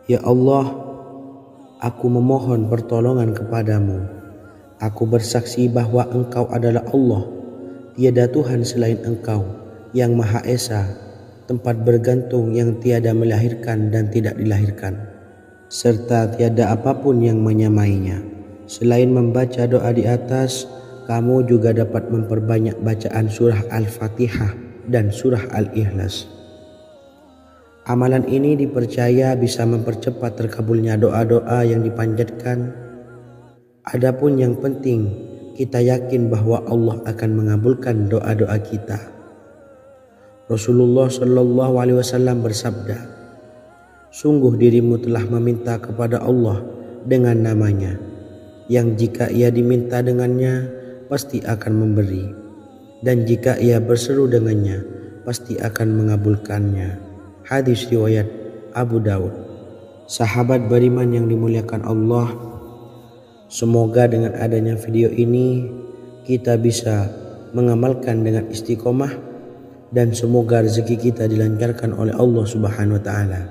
Ya Allah, aku memohon pertolongan kepadamu. Aku bersaksi bahwa Engkau adalah Allah, tiada Tuhan selain Engkau, yang Maha Esa, tempat bergantung yang tiada melahirkan dan tidak dilahirkan, serta tiada apapun yang menyamainya. Selain membaca doa di atas, kamu juga dapat memperbanyak bacaan surah Al-Fatihah dan surah Al-Ikhlas. Amalan ini dipercaya bisa mempercepat terkabulnya doa-doa yang dipanjatkan. Adapun yang penting, kita yakin bahwa Allah akan mengabulkan doa-doa kita. Rasulullah Shallallahu Alaihi Wasallam bersabda, sungguh dirimu telah meminta kepada Allah dengan namanya, yang jika ia diminta dengannya, pasti akan memberi, dan jika ia berseru dengannya, pasti akan mengabulkannya. Hadis riwayat Abu Daud. Sahabat beriman yang dimuliakan Allah, semoga dengan adanya video ini kita bisa mengamalkan dengan istiqomah, dan semoga rezeki kita dilancarkan oleh Allah Subhanahu wa taala.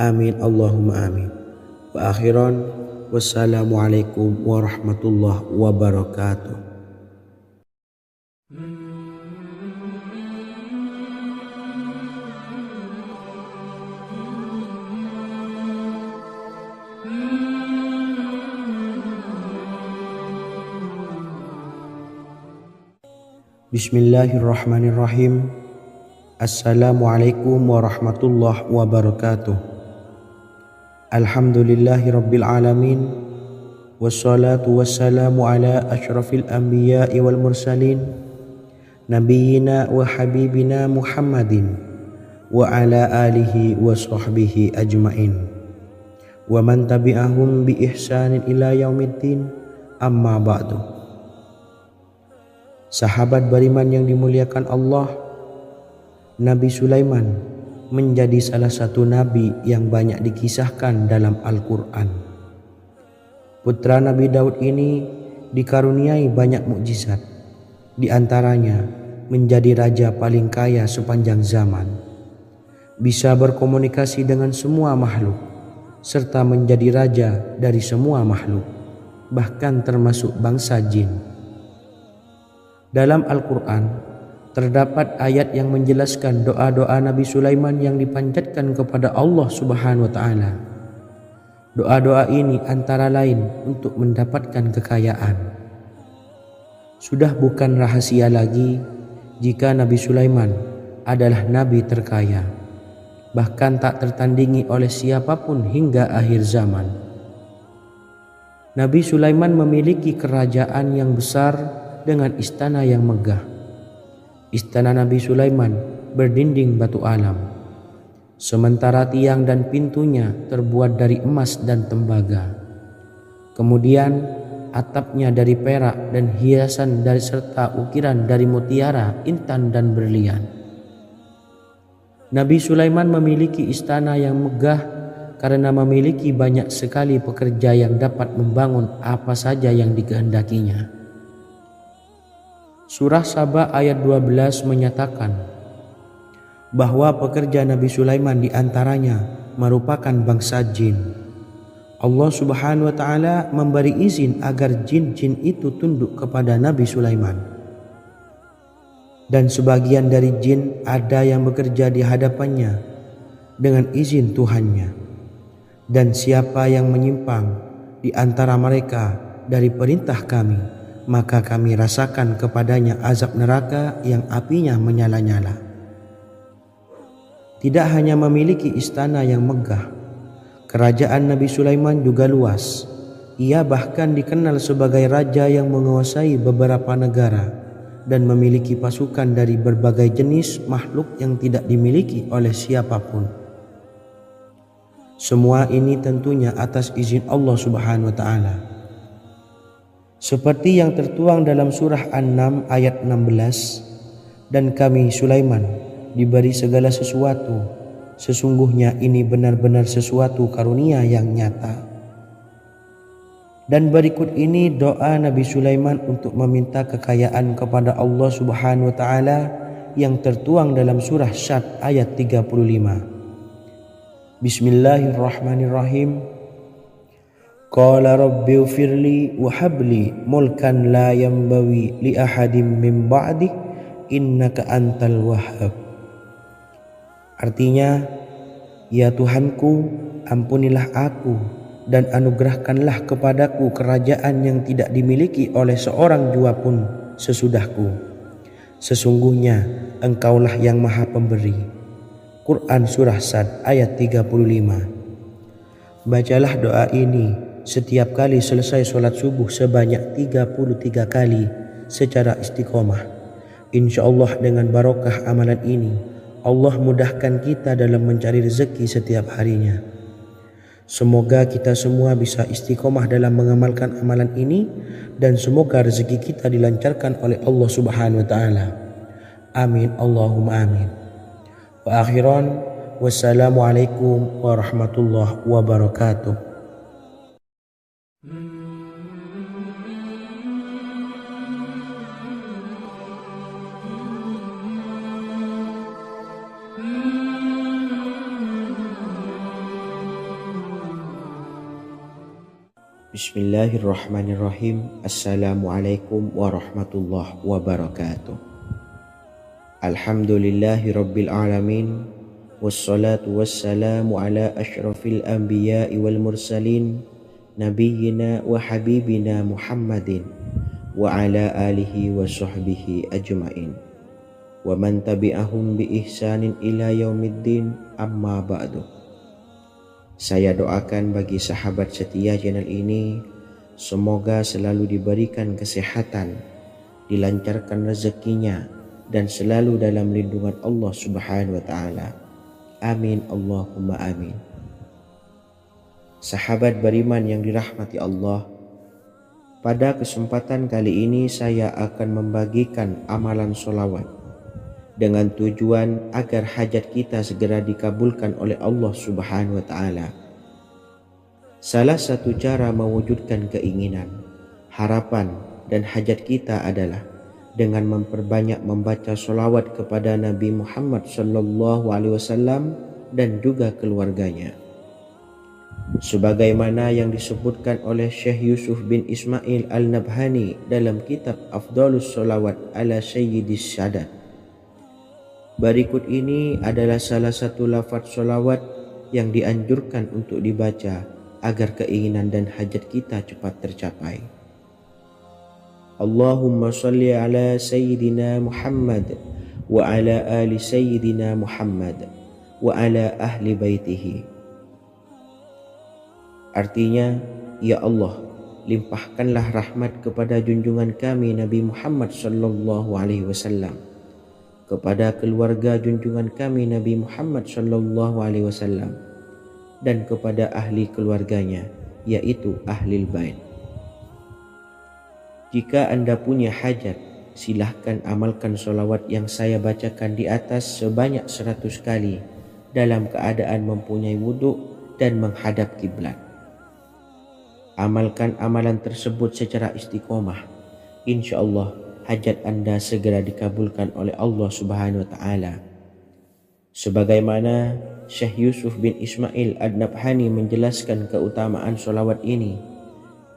Amin Allahumma amin. Wa akhiran, wassalamualaikum warahmatullahi wabarakatuh. Bismillahirrahmanirrahim. Assalamualaikum warahmatullahi wabarakatuh. Alhamdulillahi rabbil alamin. Wassalatu wassalamu ala ashrafil anbiya'i wal mursalin, nabiyyina wa habibina Muhammadin wa ala alihi wa sahbihi ajmain, wa man tabi'ahum bi ihsanin ila yaumiddin, amma ba'du. Sahabat beriman yang dimuliakan Allah, Nabi Sulaiman menjadi salah satu nabi yang banyak dikisahkan dalam Al-Quran. Putra Nabi Daud ini dikaruniai banyak mukjizat, di antaranya menjadi raja paling kaya sepanjang zaman, bisa berkomunikasi dengan semua makhluk, serta menjadi raja dari semua makhluk, bahkan termasuk bangsa jin. Dalam Al-Quran terdapat ayat yang menjelaskan doa-doa Nabi Sulaiman yang dipanjatkan kepada Allah Subhanahu wa taala. Doa-doa ini antara lain untuk mendapatkan kekayaan. Sudah bukan rahasia lagi jika Nabi Sulaiman adalah nabi terkaya, bahkan tak tertandingi oleh siapapun hingga akhir zaman. Nabi Sulaiman memiliki kerajaan yang besar dengan istana yang megah. Istana Nabi Sulaiman berdinding batu alam, sementara tiang dan pintunya terbuat dari emas dan tembaga. Kemudian atapnya dari perak dan hiasan dari serta ukiran dari mutiara, intan dan berlian. Nabi Sulaiman memiliki istana yang megah karena memiliki banyak sekali pekerja yang dapat membangun apa saja yang dikehendakinya. Surah Saba ayat 12 menyatakan bahwa pekerja Nabi Sulaiman diantaranya merupakan bangsa jin. Allah Subhanahu wa taala memberi izin agar jin-jin itu tunduk kepada Nabi Sulaiman. Dan sebagian dari jin ada yang bekerja di hadapannya dengan izin Tuhannya. Dan siapa yang menyimpang di antara mereka dari perintah kami, maka kami rasakan kepadanya azab neraka yang apinya menyala-nyala. Tidak hanya memiliki istana yang megah, kerajaan Nabi Sulaiman juga luas. Ia bahkan dikenal sebagai raja yang menguasai beberapa negara dan memiliki pasukan dari berbagai jenis makhluk yang tidak dimiliki oleh siapapun. Semua ini tentunya atas izin Allah Subhanahu wa taala. Seperti yang tertuang dalam surah An-Naml ayat 16, dan kami Sulaiman diberi segala sesuatu, sesungguhnya ini benar-benar sesuatu karunia yang nyata. Dan berikut ini doa Nabi Sulaiman untuk meminta kekayaan kepada Allah Subhanahu wa taala yang tertuang dalam surah Syad ayat 35. Bismillahirrahmanirrahim. Qala rabbi ighfirli wa habli mulkan la yanbawi li ahadin min ba'di innaka antal wahhab. Artinya, ya Tuhanku, ampunilah aku dan anugerahkanlah kepadaku kerajaan yang tidak dimiliki oleh seorang jua pun sesudahku. Sesungguhnya Engkaulah yang Maha Pemberi. Quran Surah Sad ayat 35. Bacalah doa ini setiap kali selesai sholat subuh sebanyak 33 kali secara istiqomah. Insya Allah dengan barokah amalan ini, Allah mudahkan kita dalam mencari rezeki setiap harinya. Semoga kita semua bisa istiqomah dalam mengamalkan amalan ini dan semoga rezeki kita dilancarkan oleh Allah Subhanahu wa taala. Amin Allahumma amin. Wa akhiran, wassalamualaikum warahmatullahi wabarakatuh. Bismillahirrahmanirrahim. Assalamualaikum warahmatullahi wabarakatuh. Alhamdulillahi rabbil alamin. Wassalatu wassalamu ala ashrafil anbiya'i wal mursalin nabiyyina wa habibina Muhammadin wa ala alihi wa sahbihi ajma'in wa man tabi'ahum bi ihsanin ila yaumiddin, amma ba'du. Saya doakan bagi sahabat setia channel ini, semoga selalu diberikan kesehatan, dilancarkan rezekinya, dan selalu dalam lindungan Allah Subhanahu wa taala. Amin Allahumma amin. Sahabat beriman yang dirahmati Allah, pada kesempatan kali ini saya akan membagikan amalan sholawat dengan tujuan agar hajat kita segera dikabulkan oleh Allah Subhanahu wa taala. Salah satu cara mewujudkan keinginan, harapan, dan hajat kita adalah dengan memperbanyak membaca sholawat kepada Nabi Muhammad SAW dan juga keluarganya. Sebagaimana yang disebutkan oleh Syekh Yusuf bin Ismail Al-Nabhani dalam kitab Afdhalus Sholawat ala Sayyidis Sadat. Berikut ini adalah salah satu lafaz sholawat yang dianjurkan untuk dibaca agar keinginan dan hajat kita cepat tercapai. Allahumma salli ala Sayyidina Muhammad wa ala ali Sayyidina Muhammad wa ala ahli baitihi. Artinya, ya Allah, limpahkanlah rahmat kepada junjungan kami Nabi Muhammad sallallahu alaihi wasallam, kepada keluarga junjungan kami Nabi Muhammad sallallahu alaihi wasallam, dan kepada ahli keluarganya, yaitu ahlil bait. Jika Anda punya hajat, silahkan amalkan sholawat yang saya bacakan di atas sebanyak 100 kali dalam keadaan mempunyai wudhu dan menghadap kiblat. Amalkan amalan tersebut secara istiqomah. Insya Allah hajat Anda segera dikabulkan oleh Allah Subhanahu wa taala. Sebagaimana Syekh Yusuf bin Ismail Ad-Nabhani menjelaskan keutamaan sholawat ini,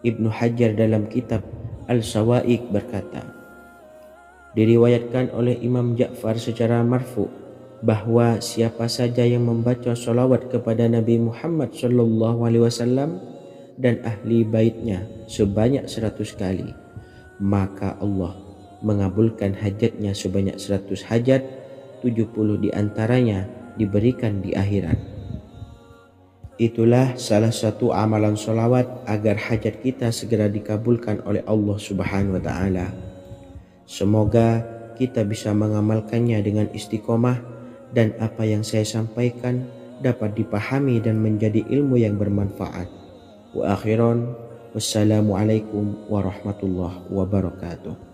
Ibnu Hajar dalam kitab Al-Sawa'iq berkata, diriwayatkan oleh Imam Ja'far secara marfu bahwa siapa saja yang membaca sholawat kepada Nabi Muhammad SAW dan ahli baitnya sebanyak 100 kali, maka Allah mengabulkan hajatnya sebanyak 100 hajat, 70 diantaranya diberikan di akhirat. Itulah salah satu amalan sholawat agar hajat kita segera dikabulkan oleh Allah Subhanahu wa taala. Semoga kita bisa mengamalkannya dengan istiqomah dan apa yang saya sampaikan dapat dipahami dan menjadi ilmu yang bermanfaat. Wa akhiran, wassalamualaikum warahmatullahi wabarakatuh.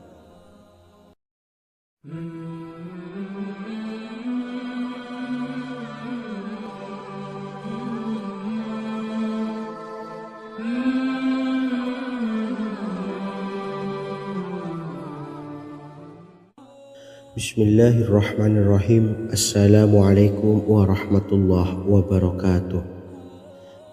Bismillahirrahmanirrahim. Assalamualaikum warahmatullahi wabarakatuh.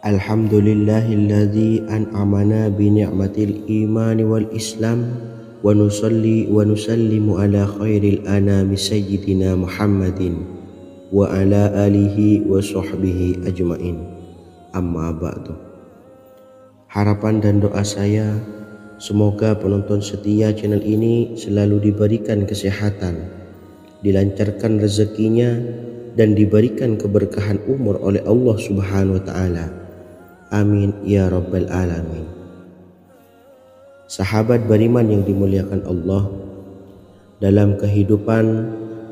Alhamdulillahilladzi an'amana bi ni'matil imani wal islam wa nusalli wa nusallimu ala khairil anami sayyidina Muhammadin wa ala alihi wa sahbihi ajmain. Amma ba'du. Harapan dan doa saya, semoga penonton setia channel ini selalu diberikan kesehatan, dilancarkan rezekinya, dan diberikan keberkahan umur oleh Allah Subhanahu wa Ta'ala. Amin ya Rabbal Alamin. Sahabat beriman yang dimuliakan Allah, dalam kehidupan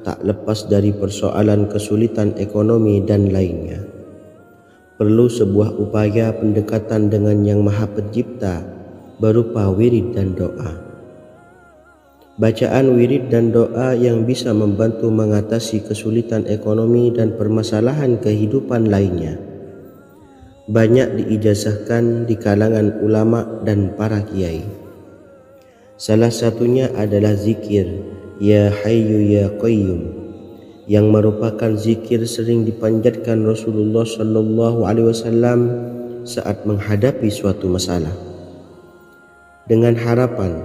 tak lepas dari persoalan kesulitan ekonomi dan lainnya. Perlu sebuah upaya pendekatan dengan Yang Maha Pencipta berupa wirid dan doa. Bacaan wirid dan doa yang bisa membantu mengatasi kesulitan ekonomi dan permasalahan kehidupan lainnya banyak diijazahkan di kalangan ulama dan para kiai. Salah satunya adalah zikir Ya Hayyu Ya Qayyum, yang merupakan zikir sering dipanjatkan Rasulullah SAW saat menghadapi suatu masalah, dengan harapan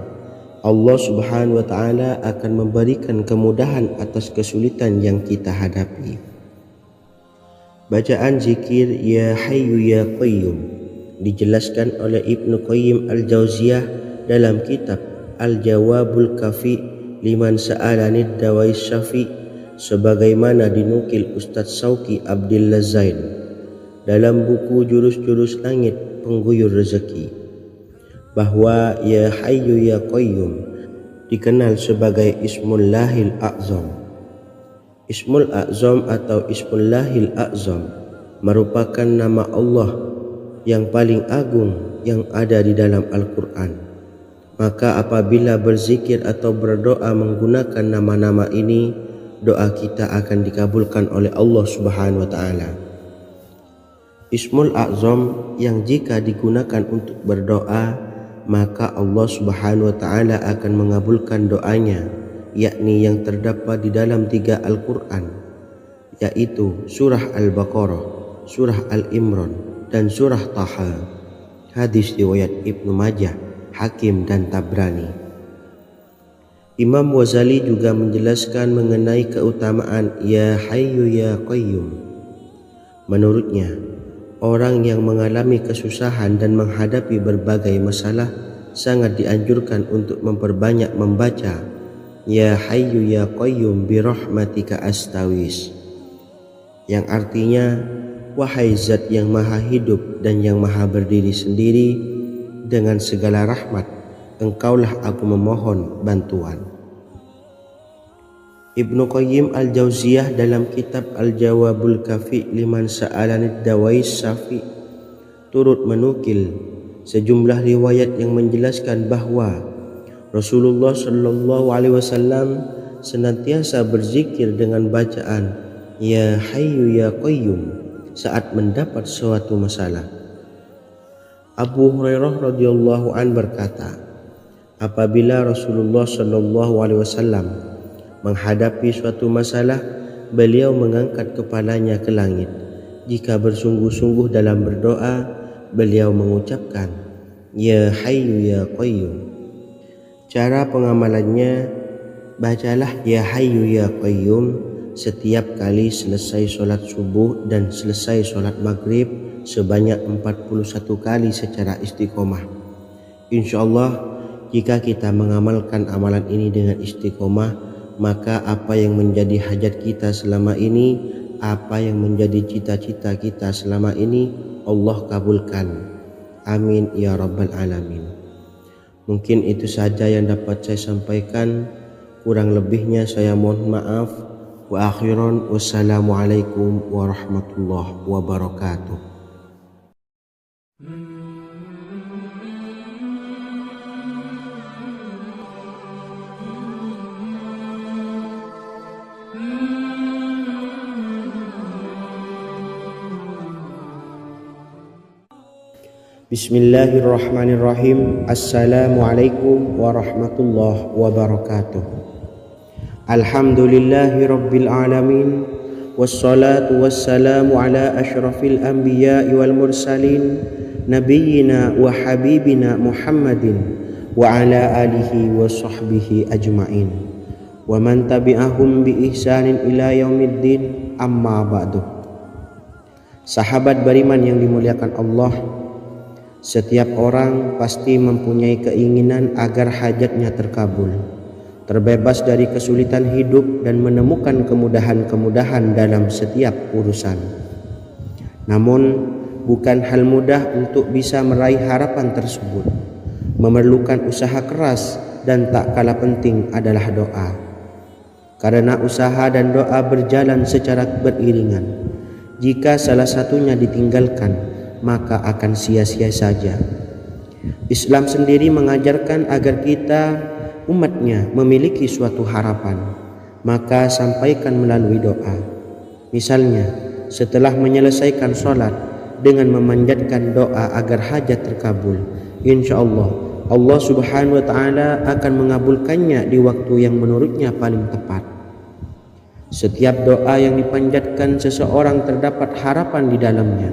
Allah Subhanahu wa Ta'ala akan memberikan kemudahan atas kesulitan yang kita hadapi. Bacaan zikir Ya Hayyu Ya Qayyum dijelaskan oleh Ibnu Qayyim Al-Jauziyah dalam kitab Al-Jawabul Kafi liman sa'alanid dawais syafi, sebagaimana dinukil Ustadz Sauki Abdillah Zain dalam buku Jurus-Jurus Langit Pengguyur Rezeki, bahwa Ya Hayyu Ya Qayyum dikenal sebagai Ismullahil A'zam. Ismul A'zam atau Ismullahil A'zam merupakan nama Allah yang paling agung yang ada di dalam Al-Quran. Maka apabila berzikir atau berdoa menggunakan nama-nama ini, doa kita akan dikabulkan oleh Allah Subhanahu wa Ta'ala. Ismul A'zam yang jika digunakan untuk berdoa, maka Allah Subhanahu wa Ta'ala akan mengabulkan doanya, yakni yang terdapat di dalam 3 Al-Quran, yaitu surah Al-Baqarah, surah Al-Imran, dan surah Taha. Hadis riwayat Ibnu Majah, Hakim, dan Tabrani. Imam Ghazali juga menjelaskan mengenai keutamaan Ya Hayyu Ya Qayyum. Menurutnya, orang yang mengalami kesusahan dan menghadapi berbagai masalah sangat dianjurkan untuk memperbanyak membaca Ya Hayyu Ya Qayyum bi rahmatika astawis, yang artinya wahai zat yang maha hidup dan yang maha berdiri sendiri, dengan segala rahmat engkaulah aku memohon bantuan. Ibnu Qayyim Al-Jauziyah dalam kitab Al-Jawabul Kafi liman sa'alanid dawais syafi turut menukil sejumlah riwayat yang menjelaskan bahwa Rasulullah SAW senantiasa berzikir dengan bacaan Ya Hayyu Ya Qayyum saat mendapat suatu masalah. Abu Hurairah radhiyallahu an berkata, apabila Rasulullah SAW menghadapi suatu masalah, beliau mengangkat kepalanya ke langit. Jika bersungguh-sungguh dalam berdoa, beliau mengucapkan Ya Hayyu Ya Qayyum. Cara pengamalannya, bacalah Ya Hayyu Ya Qayyum setiap kali selesai sholat subuh dan selesai sholat maghrib sebanyak 41 kali secara istiqomah. Insyaallah, jika kita mengamalkan amalan ini dengan istiqomah, maka apa yang menjadi hajat kita selama ini, apa yang menjadi cita-cita kita selama ini, Allah kabulkan. Amin ya Rabbal Alamin. Mungkin itu saja yang dapat saya sampaikan. Kurang lebihnya saya mohon maaf. Wa akhiran, wassalamualaikum warahmatullahi wabarakatuh. Bismillahirrahmanirrahim. Assalamualaikum warahmatullahi wabarakatuh. Alhamdulillahi Rabbil Alamin. Wassalatu wassalamu ala ashrafil anbiya'i wal mursalin Nabiyyina wa habibina Muhammadin wa ala alihi wa sahbihi ajma'in wa man tabi'ahum bi ihsanin ila yaumiddin, amma ba'du. Sahabat beriman yang dimuliakan Allah, setiap orang pasti mempunyai keinginan agar hajatnya terkabul, terbebas dari kesulitan hidup dan menemukan kemudahan-kemudahan dalam setiap urusan. Namun bukan hal mudah untuk bisa meraih harapan tersebut. Memerlukan usaha keras dan tak kalah penting adalah doa. Karena usaha dan doa berjalan secara beriringan. Jika salah satunya ditinggalkan, maka akan sia-sia saja. Islam sendiri mengajarkan agar kita umatnya memiliki suatu harapan, maka sampaikan melalui doa. Misalnya, setelah menyelesaikan sholat dengan memanjatkan doa agar hajat terkabul, insya Allah subhanahu wa ta'ala akan mengabulkannya di waktu yang menurutnya paling tepat. Setiap doa yang dipanjatkan seseorang terdapat harapan di dalamnya.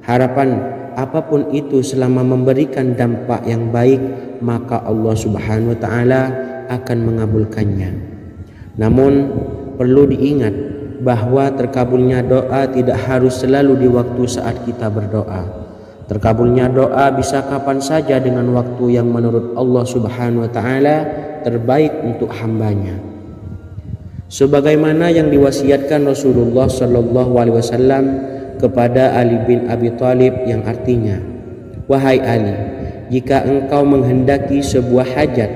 Harapan apapun itu selama memberikan dampak yang baik, maka Allah subhanahu wa ta'ala akan mengabulkannya. Namun perlu diingat bahwa terkabulnya doa tidak harus selalu di waktu saat kita berdoa. Terkabulnya doa bisa kapan saja dengan waktu yang menurut Allah subhanahu wa ta'ala terbaik untuk hambanya. Sebagaimana yang diwasiatkan Rasulullah sallallahu alaihi wasallam kepada Ali bin Abi Thalib, yang artinya, "Wahai Ali, jika engkau menghendaki sebuah hajat,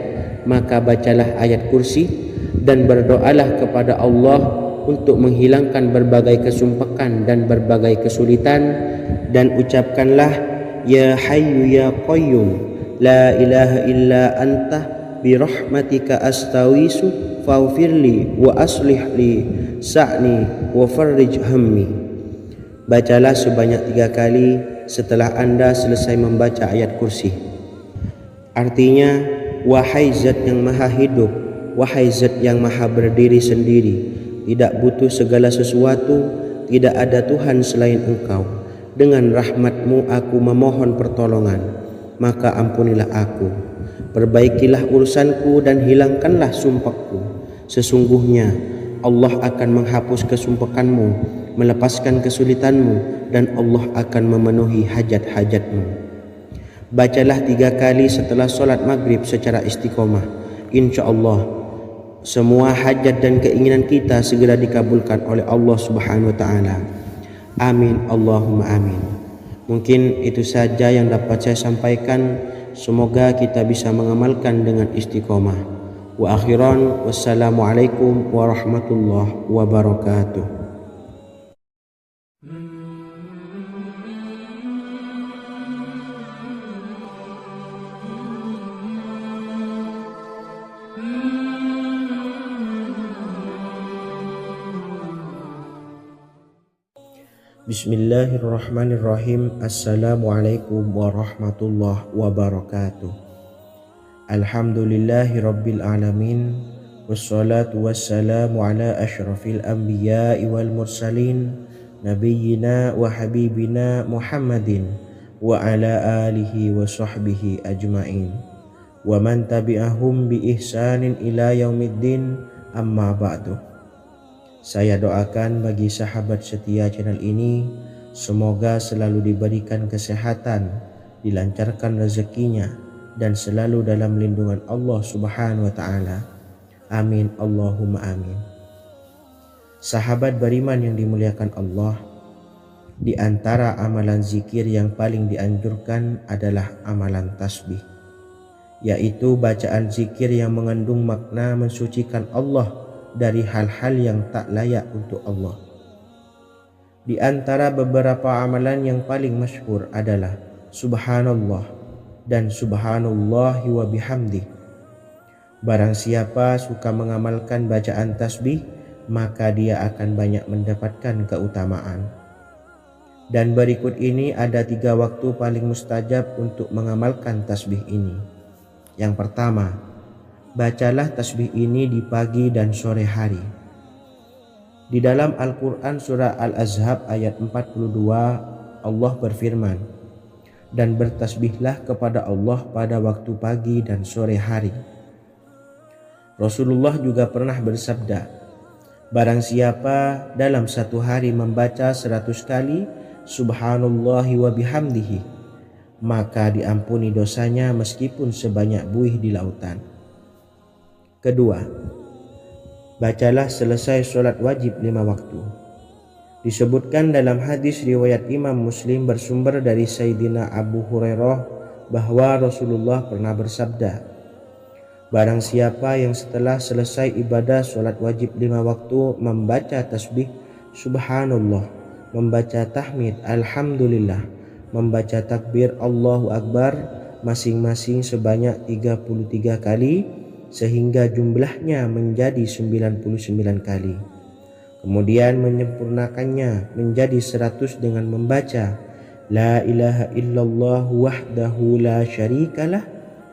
maka bacalah ayat kursi dan berdoalah kepada Allah untuk menghilangkan berbagai kesumpakan dan berbagai kesulitan, dan ucapkanlah, Ya Hayyu Ya Qayyum, La ilaha illa anta birahmatika astawisu faghfirli wa aslih li sa'ni wa farrij hammi." Bacalah sebanyak 3 kali setelah Anda selesai membaca ayat kursi. Artinya, wahai zat yang maha hidup, wahai zat yang maha berdiri sendiri, tidak butuh segala sesuatu, tidak ada Tuhan selain Engkau. Dengan rahmat-Mu aku memohon pertolongan, maka ampunilah aku. Perbaikilah urusanku dan hilangkanlah sumpahku. Sesungguhnya Allah akan menghapus kesumpahanmu, melepaskan kesulitanmu, dan Allah akan memenuhi hajat-hajatmu. Bacalah 3 kali setelah sholat maghrib secara istiqomah. Insya Allah semua hajat dan keinginan kita segera dikabulkan oleh Allah subhanahu wa ta'ala. Amin Allahumma amin. Mungkin itu saja yang dapat saya sampaikan. Semoga kita bisa mengamalkan dengan istiqomah. Wa akhiran, wassalamualaikum warahmatullahi wabarakatuh. Bismillahirrahmanirrahim. Assalamualaikum warahmatullahi wabarakatuh. Alhamdulillahi Rabbil Alamin. Wassalatu wassalamu ala ashrafil anbiya'i wal mursalin Nabiyyina wa habibina Muhammadin wa ala alihi wa sahbihi ajma'in wa man tabi'ahum bi ihsanin ila yaumiddin, amma ba'du. Saya doakan bagi sahabat setia channel ini, semoga selalu diberikan kesehatan, dilancarkan rezekinya, dan selalu dalam lindungan Allah subhanahu wa ta'ala. Amin Allahumma amin. Sahabat beriman yang dimuliakan Allah, di antara amalan zikir yang paling dianjurkan adalah amalan tasbih, yaitu bacaan zikir yang mengandung makna mensucikan Allah dari hal-hal yang tak layak untuk Allah. Di antara beberapa amalan yang paling masyhur adalah Subhanallah dan Subhanallahi wa bihamdih. Barang siapa suka mengamalkan bacaan tasbih, maka dia akan banyak mendapatkan keutamaan. Dan berikut ini ada 3 waktu paling mustajab untuk mengamalkan tasbih ini. Yang pertama, bacalah tasbih ini di pagi dan sore hari. Di dalam Al-Quran surah Al-Ahzab ayat 42 Allah berfirman, dan bertasbihlah kepada Allah pada waktu pagi dan sore hari. Rasulullah juga pernah bersabda, barang siapa dalam satu hari membaca 100 kali Subhanallahi wa bihamdihi, maka diampuni dosanya meskipun sebanyak buih di lautan. Kedua, bacalah selesai sholat wajib 5 waktu. Disebutkan dalam hadis riwayat Imam Muslim bersumber dari Sayyidina Abu Hurairah bahwa Rasulullah pernah bersabda, barang siapa yang setelah selesai ibadah sholat wajib 5 waktu membaca tasbih Subhanallah, membaca tahmid Alhamdulillah, membaca takbir Allahu Akbar masing-masing sebanyak 33 kali sehingga jumlahnya menjadi 99 kali. Kemudian menyempurnakannya menjadi 100 dengan membaca La ilaha illallah wahdahu la syarikalah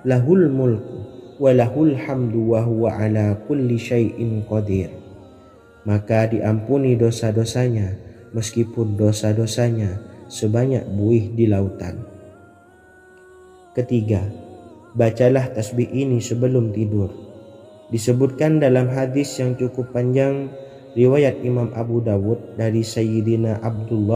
lahul mulku wa lahul hamdu wa huwa ala kulli syai'in qadir. Maka diampuni dosa-dosanya meskipun dosa-dosanya sebanyak buih di lautan. Ketiga, bacalah tasbih ini sebelum tidur. Disebutkan dalam hadis yang cukup panjang riwayat Imam Abu Dawud dari Sayyidina Abdullah